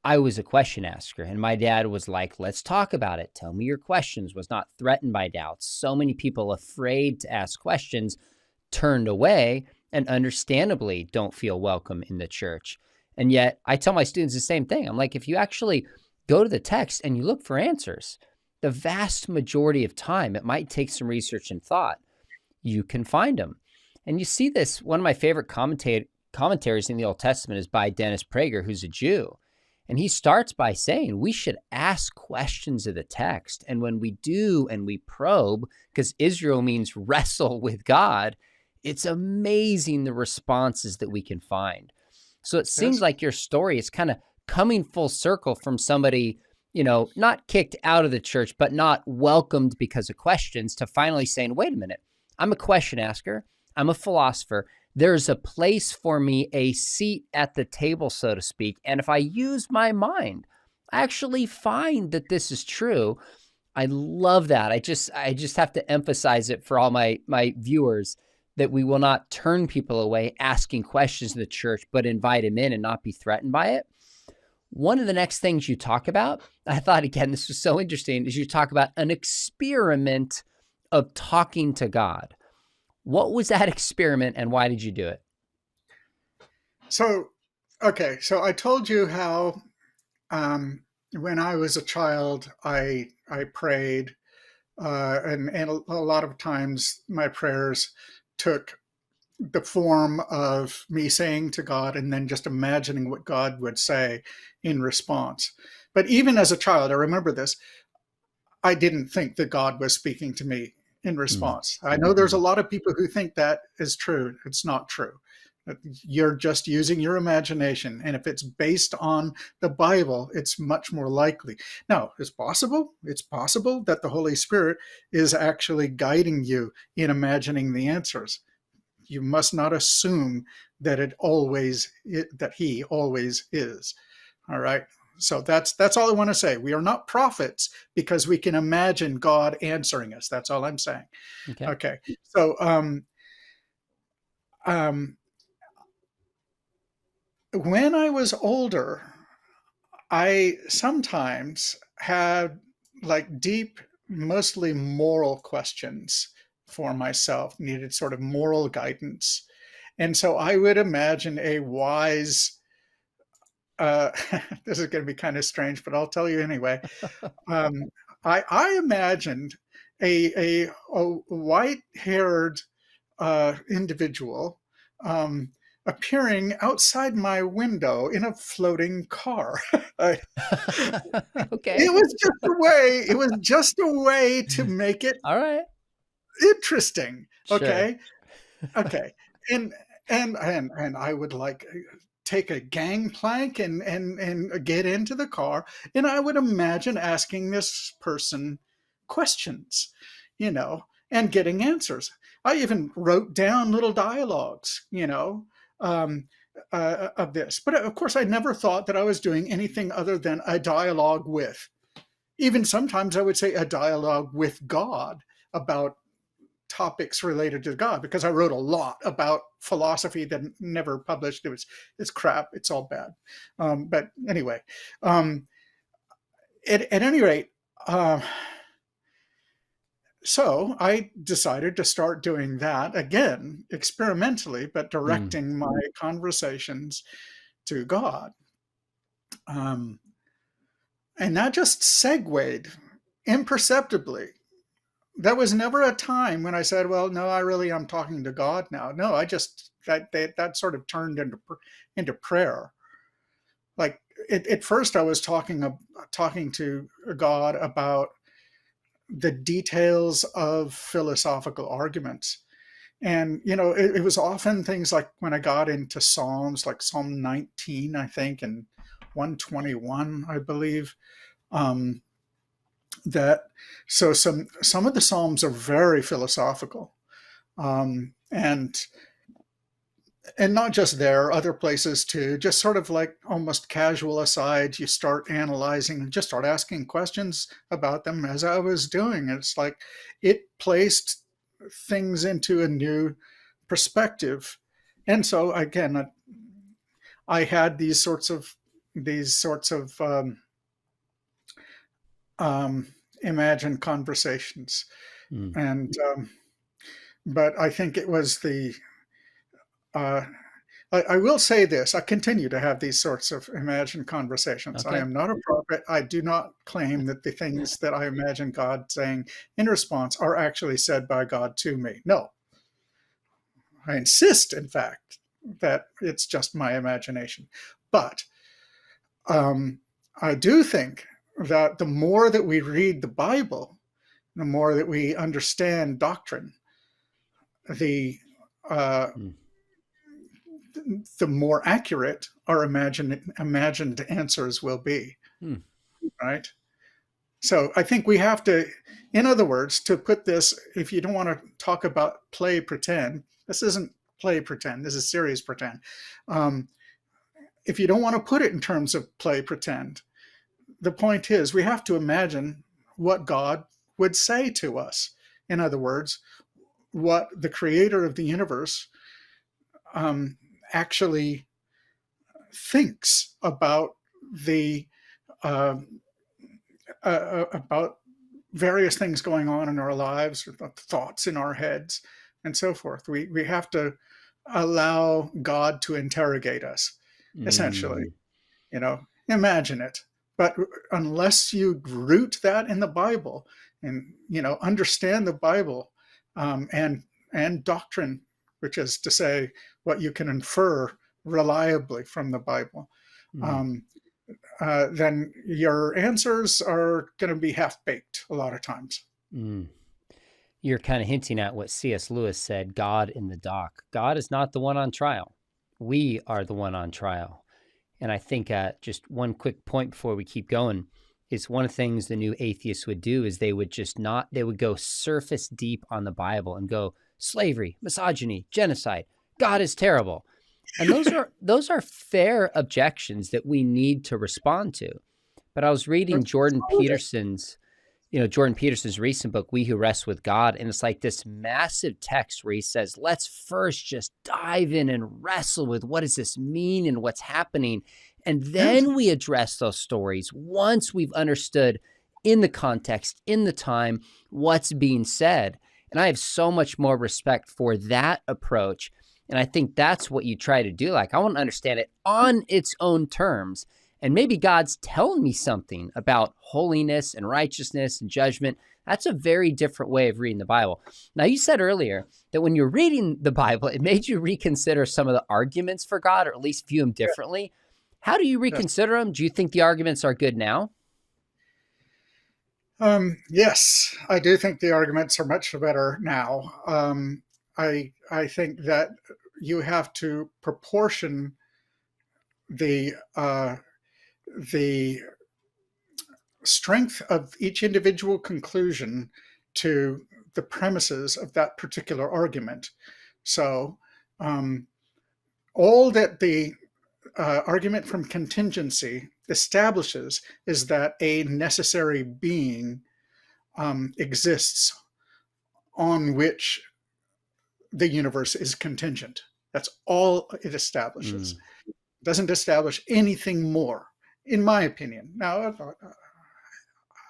I was a question asker, and my dad was like, "Let's talk about it. Tell me your questions." Was not threatened by doubts. So many people afraid to ask questions turned away and understandably don't feel welcome in the church. And yet I tell my students the same thing. I'm like, if you actually go to the text and you look for answers, the vast majority of time, it might take some research and thought, you can find them. And you see this, one of my favorite commentaries in the Old Testament is by Dennis Prager, who's a Jew. And he starts by saying we should ask questions of the text. And when we do and we probe, because Israel means wrestle with God, it's amazing the responses that we can find. So it seems yes, like your story is kind of coming full circle from somebody, not kicked out of the church, but not welcomed because of questions, to finally saying, wait a minute, I'm a question asker, I'm a philosopher. There's a place for me, a seat at the table, so to speak. And if I use my mind, I actually find that this is true. I love that. I just have to emphasize it for all my viewers that we will not turn people away asking questions in the church, but invite them in and not be threatened by it. One of the next things you talk about, I thought, again, this was so interesting, is you talk about an experiment of talking to God. What was that experiment and why did you do it? So, okay, so I told you how when I was a child, I prayed, and a lot of times my prayers took the form of me saying to God and then just imagining what God would say in response. But even as a child, I remember this, I didn't think that God was speaking to me in Mm, response. I know there's a mm, lot of people who think that is true. It's not true. You're just using your imagination. And if it's based on the Bible, it's much more likely. Now, it's possible. It's possible that the Holy Spirit is actually guiding you in imagining the answers. You must not assume that that he always is. All right. So that's all I want to say. We are not prophets because we can imagine God answering us. That's all I'm saying. okay. Okay. So um, when I was older, I sometimes had like deep, mostly moral questions for myself, needed sort of moral guidance. And so I would imagine a wise, uh, this is going to be kind of strange, but I'll tell you anyway. Um, I imagined a white haired individual um, appearing outside my window in a floating car. I, Okay. it was just a way to make it All right. interesting. Sure. Okay. Okay. And and I would like take a gangplank and get into the car, and I would imagine asking this person questions, you know, and getting answers. I even wrote down little dialogues, um, of this. But of course, I never thought that I was doing anything other than a dialogue with. Even sometimes I would say a dialogue with God about topics related to God because I wrote a lot about philosophy that never published. It's crap. It's all bad. But anyway, um, at any rate, uh, so I decided to start doing that again experimentally, but Mm, directing my conversations to God. Um, and that just segued imperceptibly. There was never a time when I said, "Well, no, I really am talking to God now." No, I just that sort of turned into prayer. Like at first, I was talking to God about the details of philosophical arguments, and it was often things like when I got into Psalms, like Psalm 19, I think, and 121, I believe. Um, that so some of the Psalms are very philosophical. And not just there, other places too, just sort of like almost casual asides, you start analyzing and just start asking questions about them as I was doing. It's like it placed things into a new perspective. And so again, I had these sorts of imagined conversations. mm. And but I think it was the uh, I will say this. I continue to have these sorts of imagined conversations. I Okay. am not a prophet. I do not claim that the things that I imagine God saying in response are actually said by God to me. No, I insist, in fact, that it's just my imagination. But um, I do think that the more that we read the Bible, the more that we understand doctrine, the uh, Mm, the more accurate our imagined answers will be, mm. right? So I think we have to, in other words, to put this, if you don't want to talk about play pretend, this isn't play pretend, this is serious pretend. Um, if you don't want to put it in terms of play pretend, the point is we have to imagine what God would say to us. In other words, what the creator of the universe um, actually thinks the uh, about various things going on in our lives, thoughts in our heads, and so forth. We have to allow God to interrogate us, essentially. Mm, Imagine it. But unless you root that in the Bible and understand the Bible, and doctrine, which is to say what you can infer reliably from the Bible, mm, um, then your answers are going to be half baked a lot of times. mm. You're kind of hinting at what C.S. Lewis said, God in the dock. God is not the one on trial. We are the one on trial. And I think just one quick point before we keep going is one of the things the new atheists would do is they would go surface deep on the Bible and go slavery, misogyny, genocide. God is terrible. And those are fair objections that we need to respond to. But I was reading Jordan Peterson's recent book, We Who Rest with God, and it's like this massive text where he says, let's first just dive in and wrestle with what does this mean and what's happening. And Yes. then we address those stories once we've understood in the context, in the time, what's being said. And I have so much more respect for that approach. And I think that's what you try to do. Like, I want to understand it on its own terms. And maybe God's telling me something about holiness and righteousness and judgment. That's a very different way of reading the Bible. Now, you said earlier that when you're reading the Bible, it made you reconsider some of the arguments for God, or at least view them differently. How do you Yes. reconsider them? Do you think the arguments are good now? Yes, I do think the arguments are much better now. I think that you have to proportion the the strength of each individual conclusion to the premises of that particular argument. So, um, all that the argument from contingency establishes is that a necessary being exists on which the universe is contingent. That's all it establishes. Mm, It doesn't establish anything more, in my opinion. Now,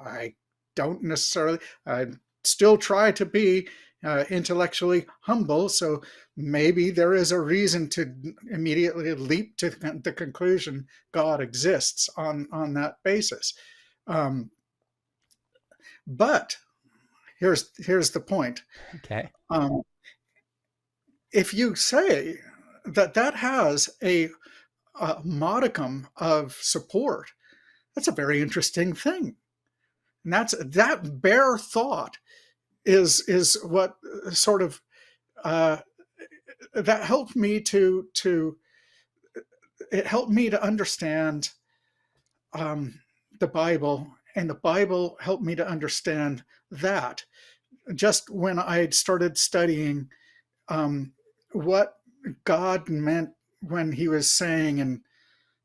I don't necessarily, I still try to be intellectually humble. So maybe there is a reason to immediately leap to the conclusion God exists on that basis. Um, but here's the point. okay. Um, if you say that has a modicum of support, that's a very interesting thing. And that bare thought is what sort of uh, that helped me it helped me to understand um, the Bible, and the Bible helped me to understand that. Just when I had started studying what God meant when He was saying, and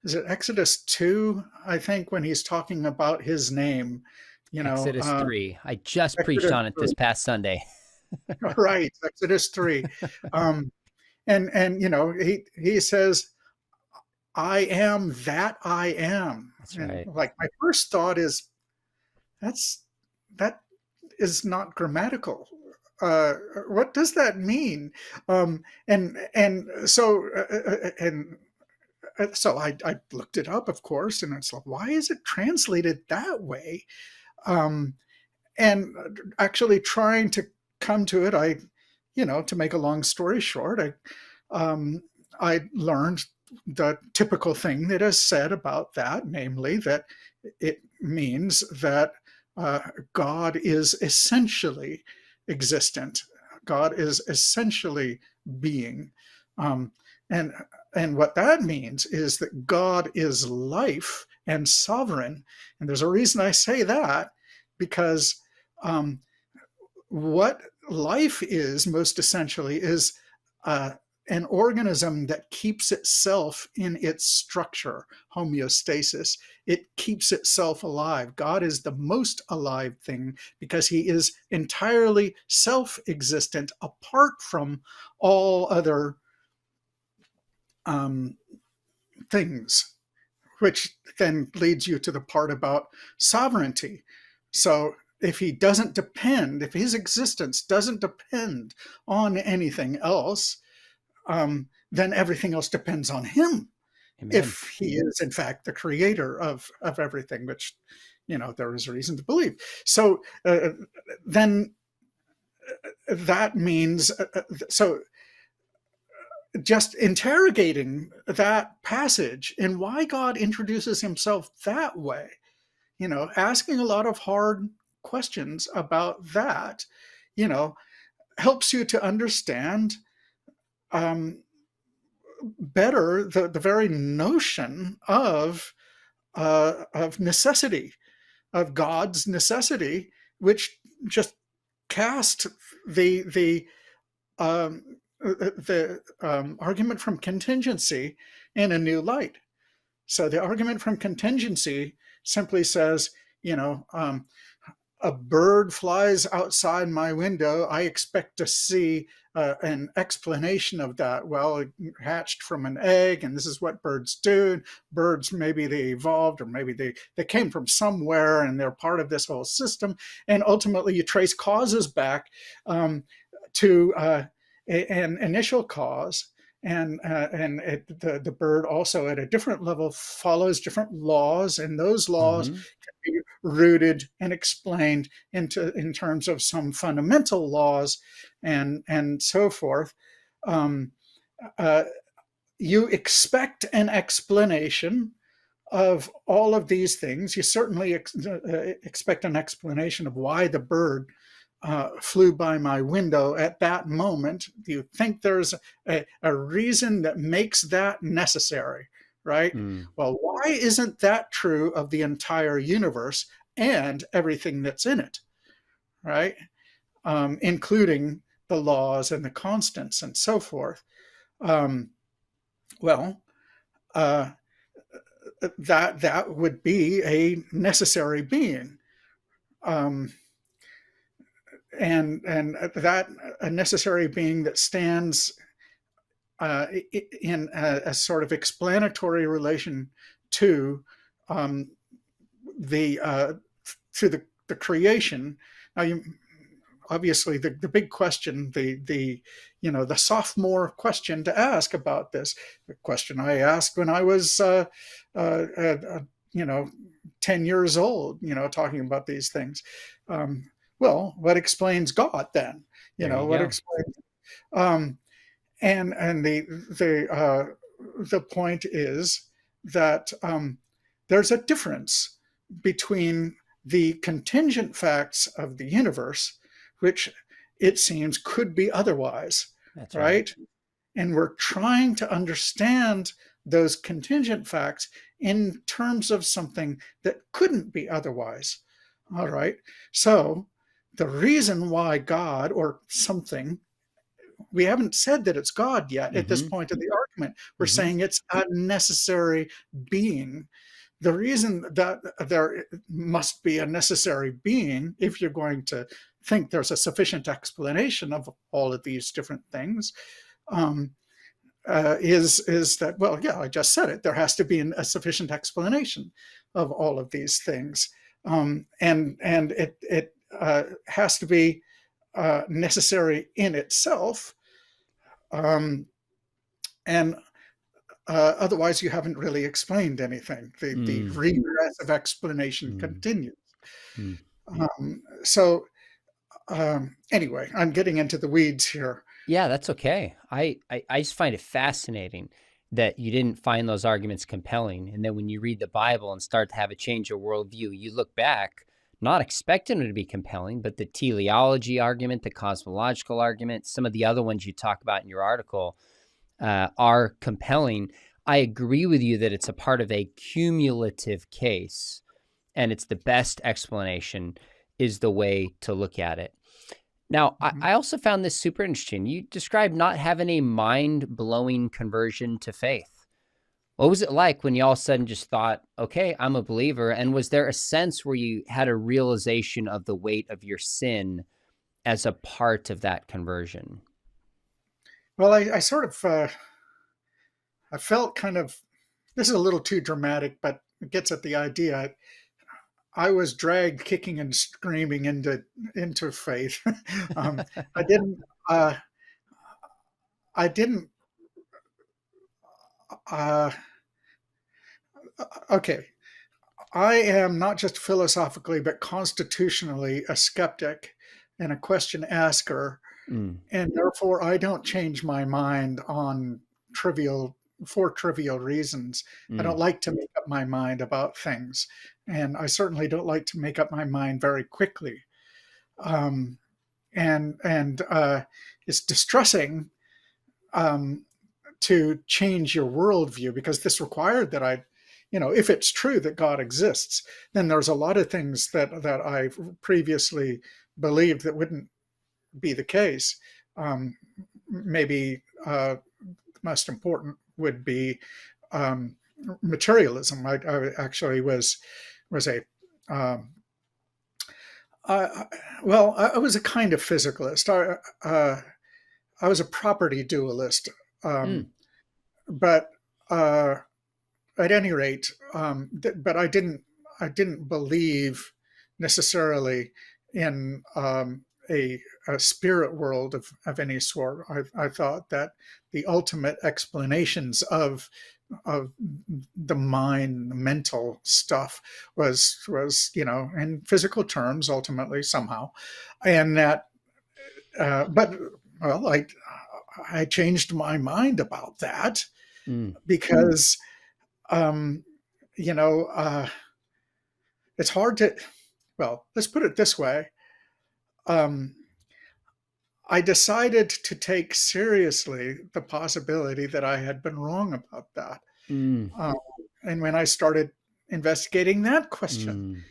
is it Exodus 2, I think, when He's talking about His name, you know, Exodus 3. I just preached Exodus on it 3. this past Sunday. Right, Exodus 3. Um, and he says, I am that I am. That's And right. like my first thought is that's that is not grammatical. What does that mean? And so I looked it up, of course, and it's like, why is it translated that way? Um, and actually trying to come to it, to make a long story short, um, I learned the typical thing that is said about that, namely that it means that uh, God is essentially existent. God is essentially being, um, and and what that means is that God is life and sovereign. And there's a reason I say that, because um, what life is most essentially is an organism that keeps itself in its structure, homeostasis. It keeps itself alive. God is the most alive thing because he is entirely self-existent apart from all other um, things, which then leads you to the part about sovereignty. So if he doesn't depend, if his existence doesn't depend on anything else, then everything else depends on him. Amen. If he is, in fact, the creator of everything, which, there is reason to believe. So then that means, so just interrogating that passage and why God introduces himself that way, asking a lot of hard questions about that, you know, helps you to understand um, better the very notion of necessity, of God's necessity, which just cast the argument from contingency in a new light. So the argument from contingency simply says, you know, um, a bird flies outside my window. I expect to see an explanation of that. Well, it hatched from an egg, and this is what birds do. Birds, maybe they evolved, or maybe they came from somewhere, and they're part of this whole system. And ultimately, you trace causes back to an initial cause. The bird also at a different level follows different laws, and those laws Mm-hmm. can be rooted and explained in terms of some fundamental laws and so forth. Um, uh, you expect an explanation of all of these things. You certainly expect an explanation of why the bird flew by my window at that moment. Do you think there's a reason that makes that necessary, right? Mm. Well, why isn't that true of the entire universe and everything that's in it, right? Including the laws and the constants and so forth. Um, well, uh, that would be a necessary being. Um, and that a necessary being that stands in a sort of explanatory relation to um, the to the creation. Now, obviously the big question, the sophomore question to ask about this, the question I asked when I was uh, uh, you know 10 years old, talking about these things. Um, well, what explains God then? There you What go. explains? Um, and the point is that there's a difference between the contingent facts of the universe, which it seems could be otherwise, That's right. right? And we're trying to understand those contingent facts in terms of something that couldn't be otherwise. All right. So the reason why God or something, we haven't said that it's God yet at this Mm-hmm. point of the argument. We're Mm-hmm. saying it's a necessary being. The reason that there must be a necessary being, if you're going to think there's a sufficient explanation of all of these different things, um, is that, well, yeah, I just said it. There has to be a sufficient explanation of all of these things, and it has to be necessary in itself, and otherwise you haven't really explained anything. The Mm. regressive explanation Mm. continues. Mm. Anyway, I'm getting into the weeds here. Yeah, that's okay. I just find it fascinating that you didn't find those arguments compelling. And then when you read the Bible and start to have a change of worldview, you look back, not expecting them to be compelling, but the teleology argument, the cosmological argument, some of the other ones you talk about in your article are compelling. I agree with you that it's a part of a cumulative case, and it's the best explanation is the way to look at it. Now, Mhm. I also found this super interesting. You described not having a mind blowing conversion to faith. What was it like when you all of a sudden just thought, okay, I'm a believer? And was there a sense where you had a realization of the weight of your sin as a part of that conversion? Well, I sort of I felt kind of, this is a little too dramatic, but it gets at the idea. I was dragged kicking and screaming into faith. um, I didn't. Uh, I didn't. Uh, okay. I am not just philosophically, but constitutionally a skeptic and a question asker, Mm, and therefore I don't change my mind on trivial for trivial reasons. I don't mm, like to make up my mind about things, and I certainly don't like to make up my mind very quickly. Um, and it's distressing, um, to change your worldview, because this required that if it's true that God exists, then there's a lot of things that I previously believed that wouldn't be the case. Um, Maybe the most important would be um, materialism. I actually was a um, I, well, I was a kind of physicalist. I was a property dualist, mm, um, but uh, at any rate, but I didn't believe necessarily in a spirit world of any sort. I thought that the ultimate explanations of the mind, the mental stuff was in physical terms ultimately somehow, and that but well, I changed my mind about that mm, because um, you know, uh, it's hard to, well, let's put it this way. Um, I decided to take seriously the possibility that I had been wrong about that. mm, Um, and when I started investigating that question, mm,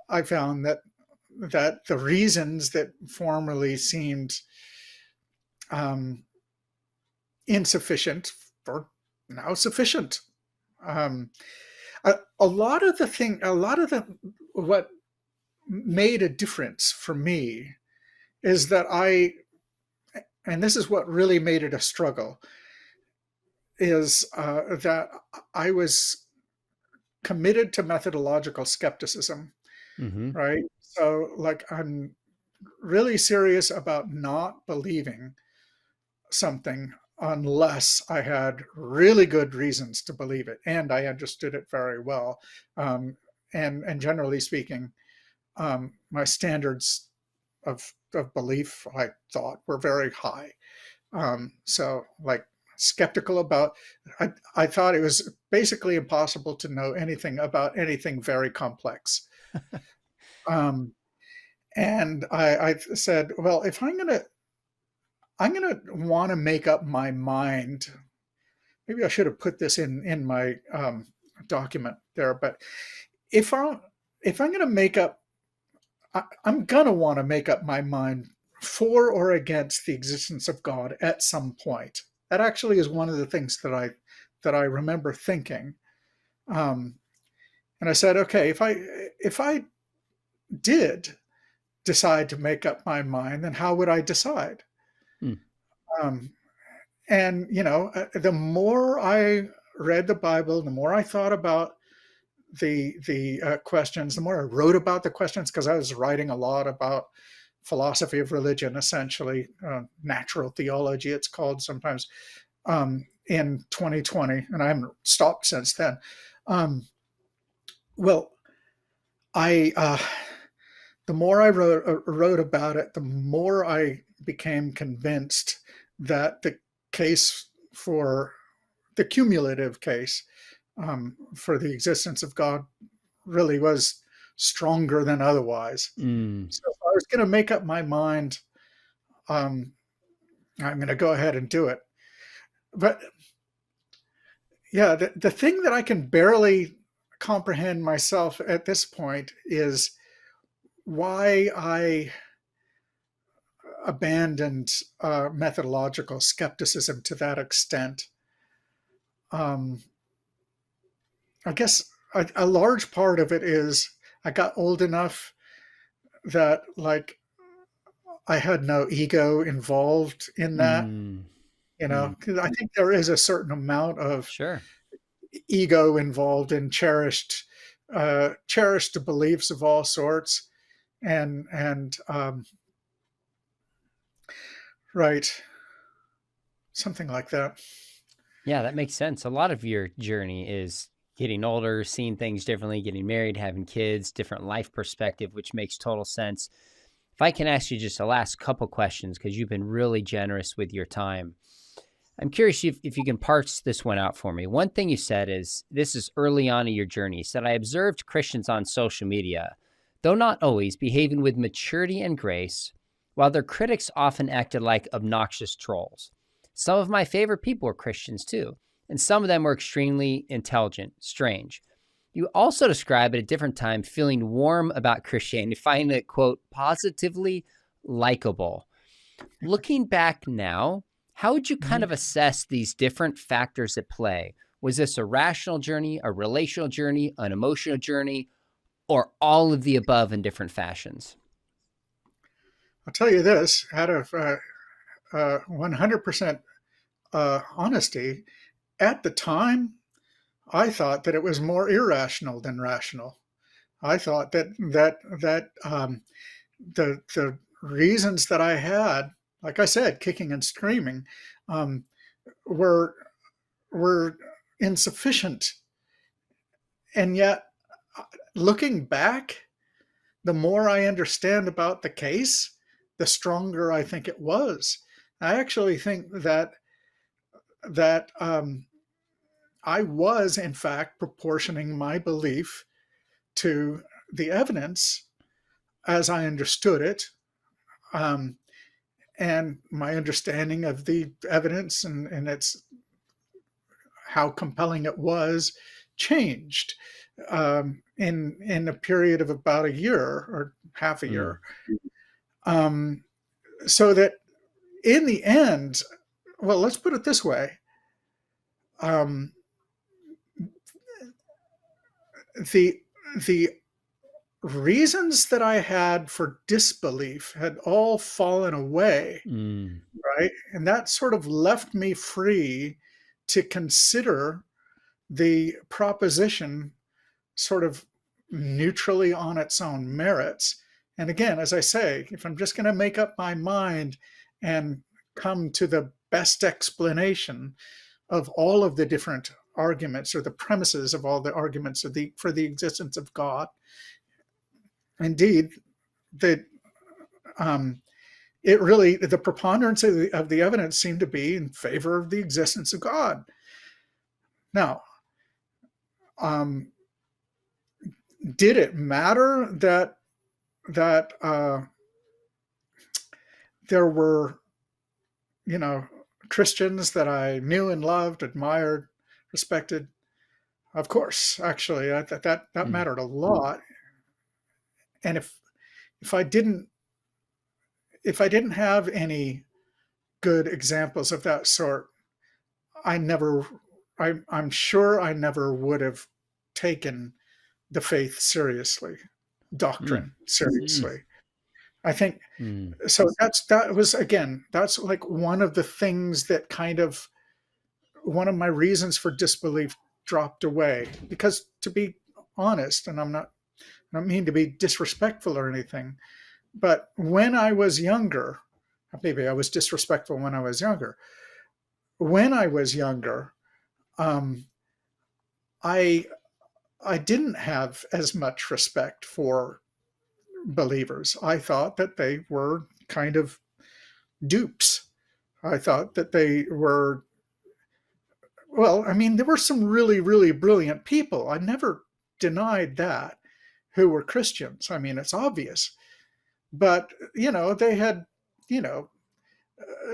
I found that the reasons that formerly seemed um, insufficient were now sufficient. Um, a lot of the what made a difference for me is that and this is what really made it a struggle, is that I was committed to methodological skepticism, mm-hmm, right? So, like, I'm really serious about not believing something unless I had really good reasons to believe it and I understood it very well. Um, and generally speaking, my standards of belief, I thought, were very high. So, like, skeptical about, I thought it was basically impossible to know anything about anything very complex. Um, and I said, well, if I'm gonna want to make up my mind. Maybe I should have put this in my document there. But if I if I'm gonna make up, I'm gonna want to make up my mind for or against the existence of God at some point. That actually is one of the things that I remember thinking. Um, and I said, okay, if I did decide to make up my mind, then how would I decide? mm, Um, and the more I read the Bible, the more I thought about the questions, the more I wrote about the questions, because I was writing a lot about philosophy of religion, essentially natural theology, it's called sometimes, in 2020, and I haven't stopped since then. Um, well, I the more I wrote about it, the more I became convinced that the case for the cumulative case for the existence of God really was stronger than otherwise. mm, So if I was going to make up my mind, um, I'm going to go ahead and do it. But yeah, the thing that I can barely comprehend myself at this point is why I abandoned methodological skepticism to that extent. Um, I guess a large part of it is I got old enough that like I had no ego involved in that, Mm. you know, Mm. 'cause I think there is a certain amount of Sure. ego involved in cherished beliefs of all sorts, and right, something like that. Yeah, that makes sense. A lot of your journey is getting older, seeing things differently, getting married, having kids, different life perspective, which makes total sense. If I can ask you just a last couple questions, because you've been really generous with your time. I'm curious if you can parse this one out for me. One thing you said is this is early on in your journey. You said, I observed Christians on social media, though not always, behaving with maturity and grace, while their critics often acted like obnoxious trolls. Some of my favorite people were Christians too, and some of them were extremely intelligent, strange. You also describe at a different time feeling warm about Christianity, finding it, quote, positively likable. Looking back now, how would you kind Mhm. of assess these different factors at play? Was this a rational journey, a relational journey, an emotional journey, or all of the above in different fashions? I'll tell you this, out of 100% honesty, at the time, I thought that it was more irrational than rational. I thought that the reasons that I had, like I said, kicking and screaming, um, were were insufficient. And yet, looking back, the more I understand about the case, the stronger I think it was. I actually think that I was, in fact, proportioning my belief to the evidence as I understood it, um, and my understanding of the evidence and its how compelling it was changed in a period of about a year or half a Mm, year. Um, so that in the end, well, let's put it this way: um, the the reasons that I had for disbelief had all fallen away, mm, right? And that sort of left me free to consider the proposition sort of neutrally on its own merits. And again, as I say, if I'm just going to make up my mind and come to the best explanation of all of the different arguments or the premises of all the arguments of for the existence of God, indeed, the um, it really the preponderance of the evidence seemed to be in favor of the existence of God. Now, um, did it matter that there were, you know, Christians that I knew and loved, admired, respected? Of course, actually, that mm, mattered a lot. And if I didn't if I didn't have any good examples of that sort, I never, I'm sure I never would have taken the faith seriously, mm, doctrine mm, seriously. I think mm, so. That was again. That's like one of the things that kind of one of my reasons for disbelief dropped away. Because to be honest, and I don't mean to be disrespectful or anything, but when I was younger, maybe I was disrespectful when I was younger. When I was younger, um, I I didn't have as much respect for believers. I thought that they were kind of dupes. I thought that they were, well, I mean, there were some really, really brilliant people. I never denied that who were Christians. I mean, it's obvious. But, they had, you know,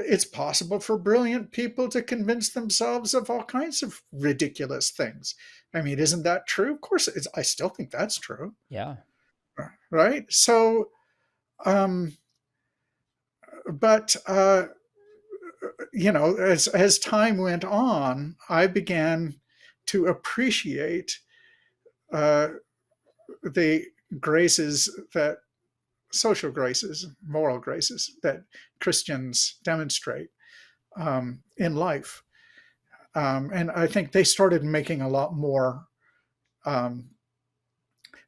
it's possible for brilliant people to convince themselves of all kinds of ridiculous things. I mean, isn't that true? Of course, I still think that's true, yeah. right? So, um, but as time went on, I began to appreciate uh, the graces that social graces, moral graces that Christians demonstrate in life. And I think they started making a lot more, um,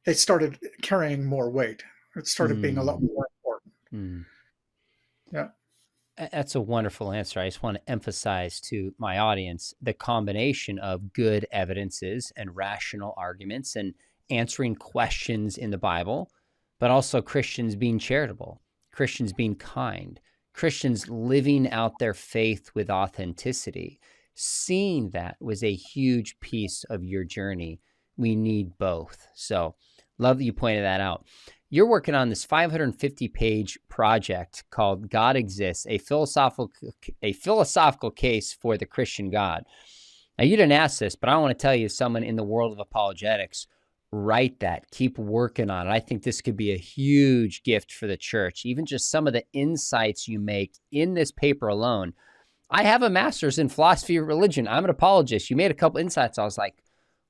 they started carrying more weight. It started being a lot Mm, more important. mm. Yeah. That's a wonderful answer. I just want to emphasize to my audience the combination of good evidences and rational arguments and answering questions in the Bible, but also Christians being charitable, Christians being kind, Christians living out their faith with authenticity. Seeing that was a huge piece of your journey. We need both. So, love that you pointed that out. You're working on this 550-page project called God Exists, a philosophical case for the Christian God. Now, you didn't ask this, but I want to tell you, someone in the world of apologetics, write that. Keep working on it. I think this could be a huge gift for the church. Even just some of the insights you make in this paper alone. I have a master's in philosophy of religion. I'm an apologist. You made a couple insights. I was like,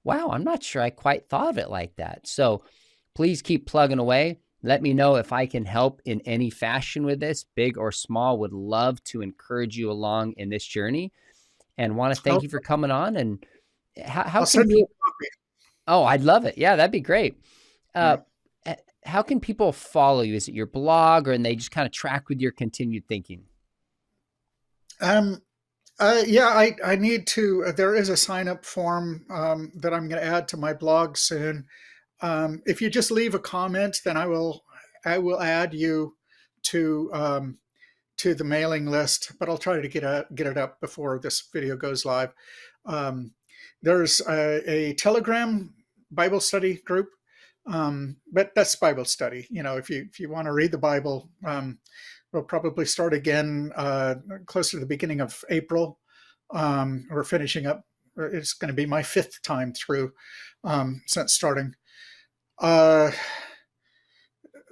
wow, I'm not sure I quite thought of it like that. So please keep plugging away. Let me know if I can help in any fashion with this, big or small. Would love to encourage you along in this journey, and want to thank I'll, you for coming on. And how I'll can send you people? a copy. Oh, I'd love it. Yeah, that'd be great. Uh, Yeah. how can people follow you? Is it your blog, or and they just kind of track with your continued thinking? Um, yeah, I need to. There is a sign up form that I'm going to add to my blog soon. If you just leave a comment, then I will add you to to the mailing list. But I'll try to get it up before this video goes live. Um, there's a Telegram Bible study group, but that's Bible study. If you want to read the Bible, we'll probably start again closer to the beginning of April. We're finishing up. It's going to be my fifth time through since starting. Uh,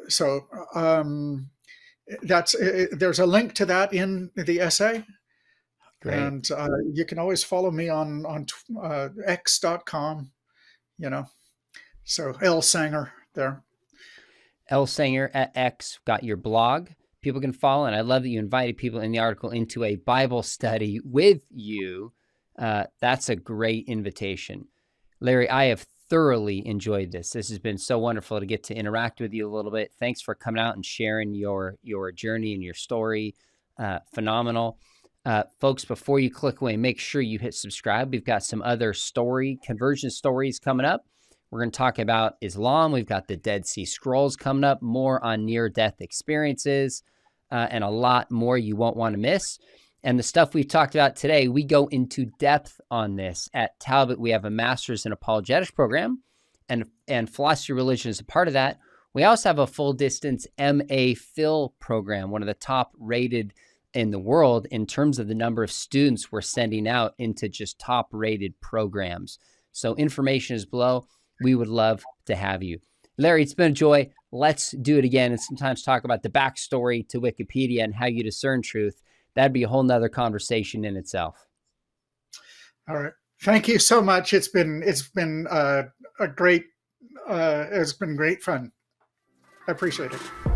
so there's a link to that in the essay, Great. and you can always follow me on x.com. You know, so L Sanger there. L Sanger at X got your blog. People can follow, and I love that you invited people in the article into a Bible study with you. That's a great invitation. Larry, I have thoroughly enjoyed this. This has been so wonderful to get to interact with you a little bit. Thanks for coming out and sharing your journey and your story. Phenomenal. Folks, before you click away, make sure you hit subscribe. We've got some other conversion stories coming up. We're going to talk about Islam. We've got the Dead Sea Scrolls coming up, more on near-death experiences, and a lot more you won't want to miss. And the stuff we've talked about today, we go into depth on this. At Talbot, we have a master's in apologetics program, and philosophy of religion is a part of that. We also have a full-distance MA Phil program, one of the top-rated in the world in terms of the number of students we're sending out into just top-rated programs. So information is below. We would love to have you. Larry, it's been a joy. Let's do it again and sometimes talk about the backstory to Wikipedia and how you discern truth. That'd be a whole nother conversation in itself. All right. Thank you so much. It's been a great it's been great fun. I appreciate it.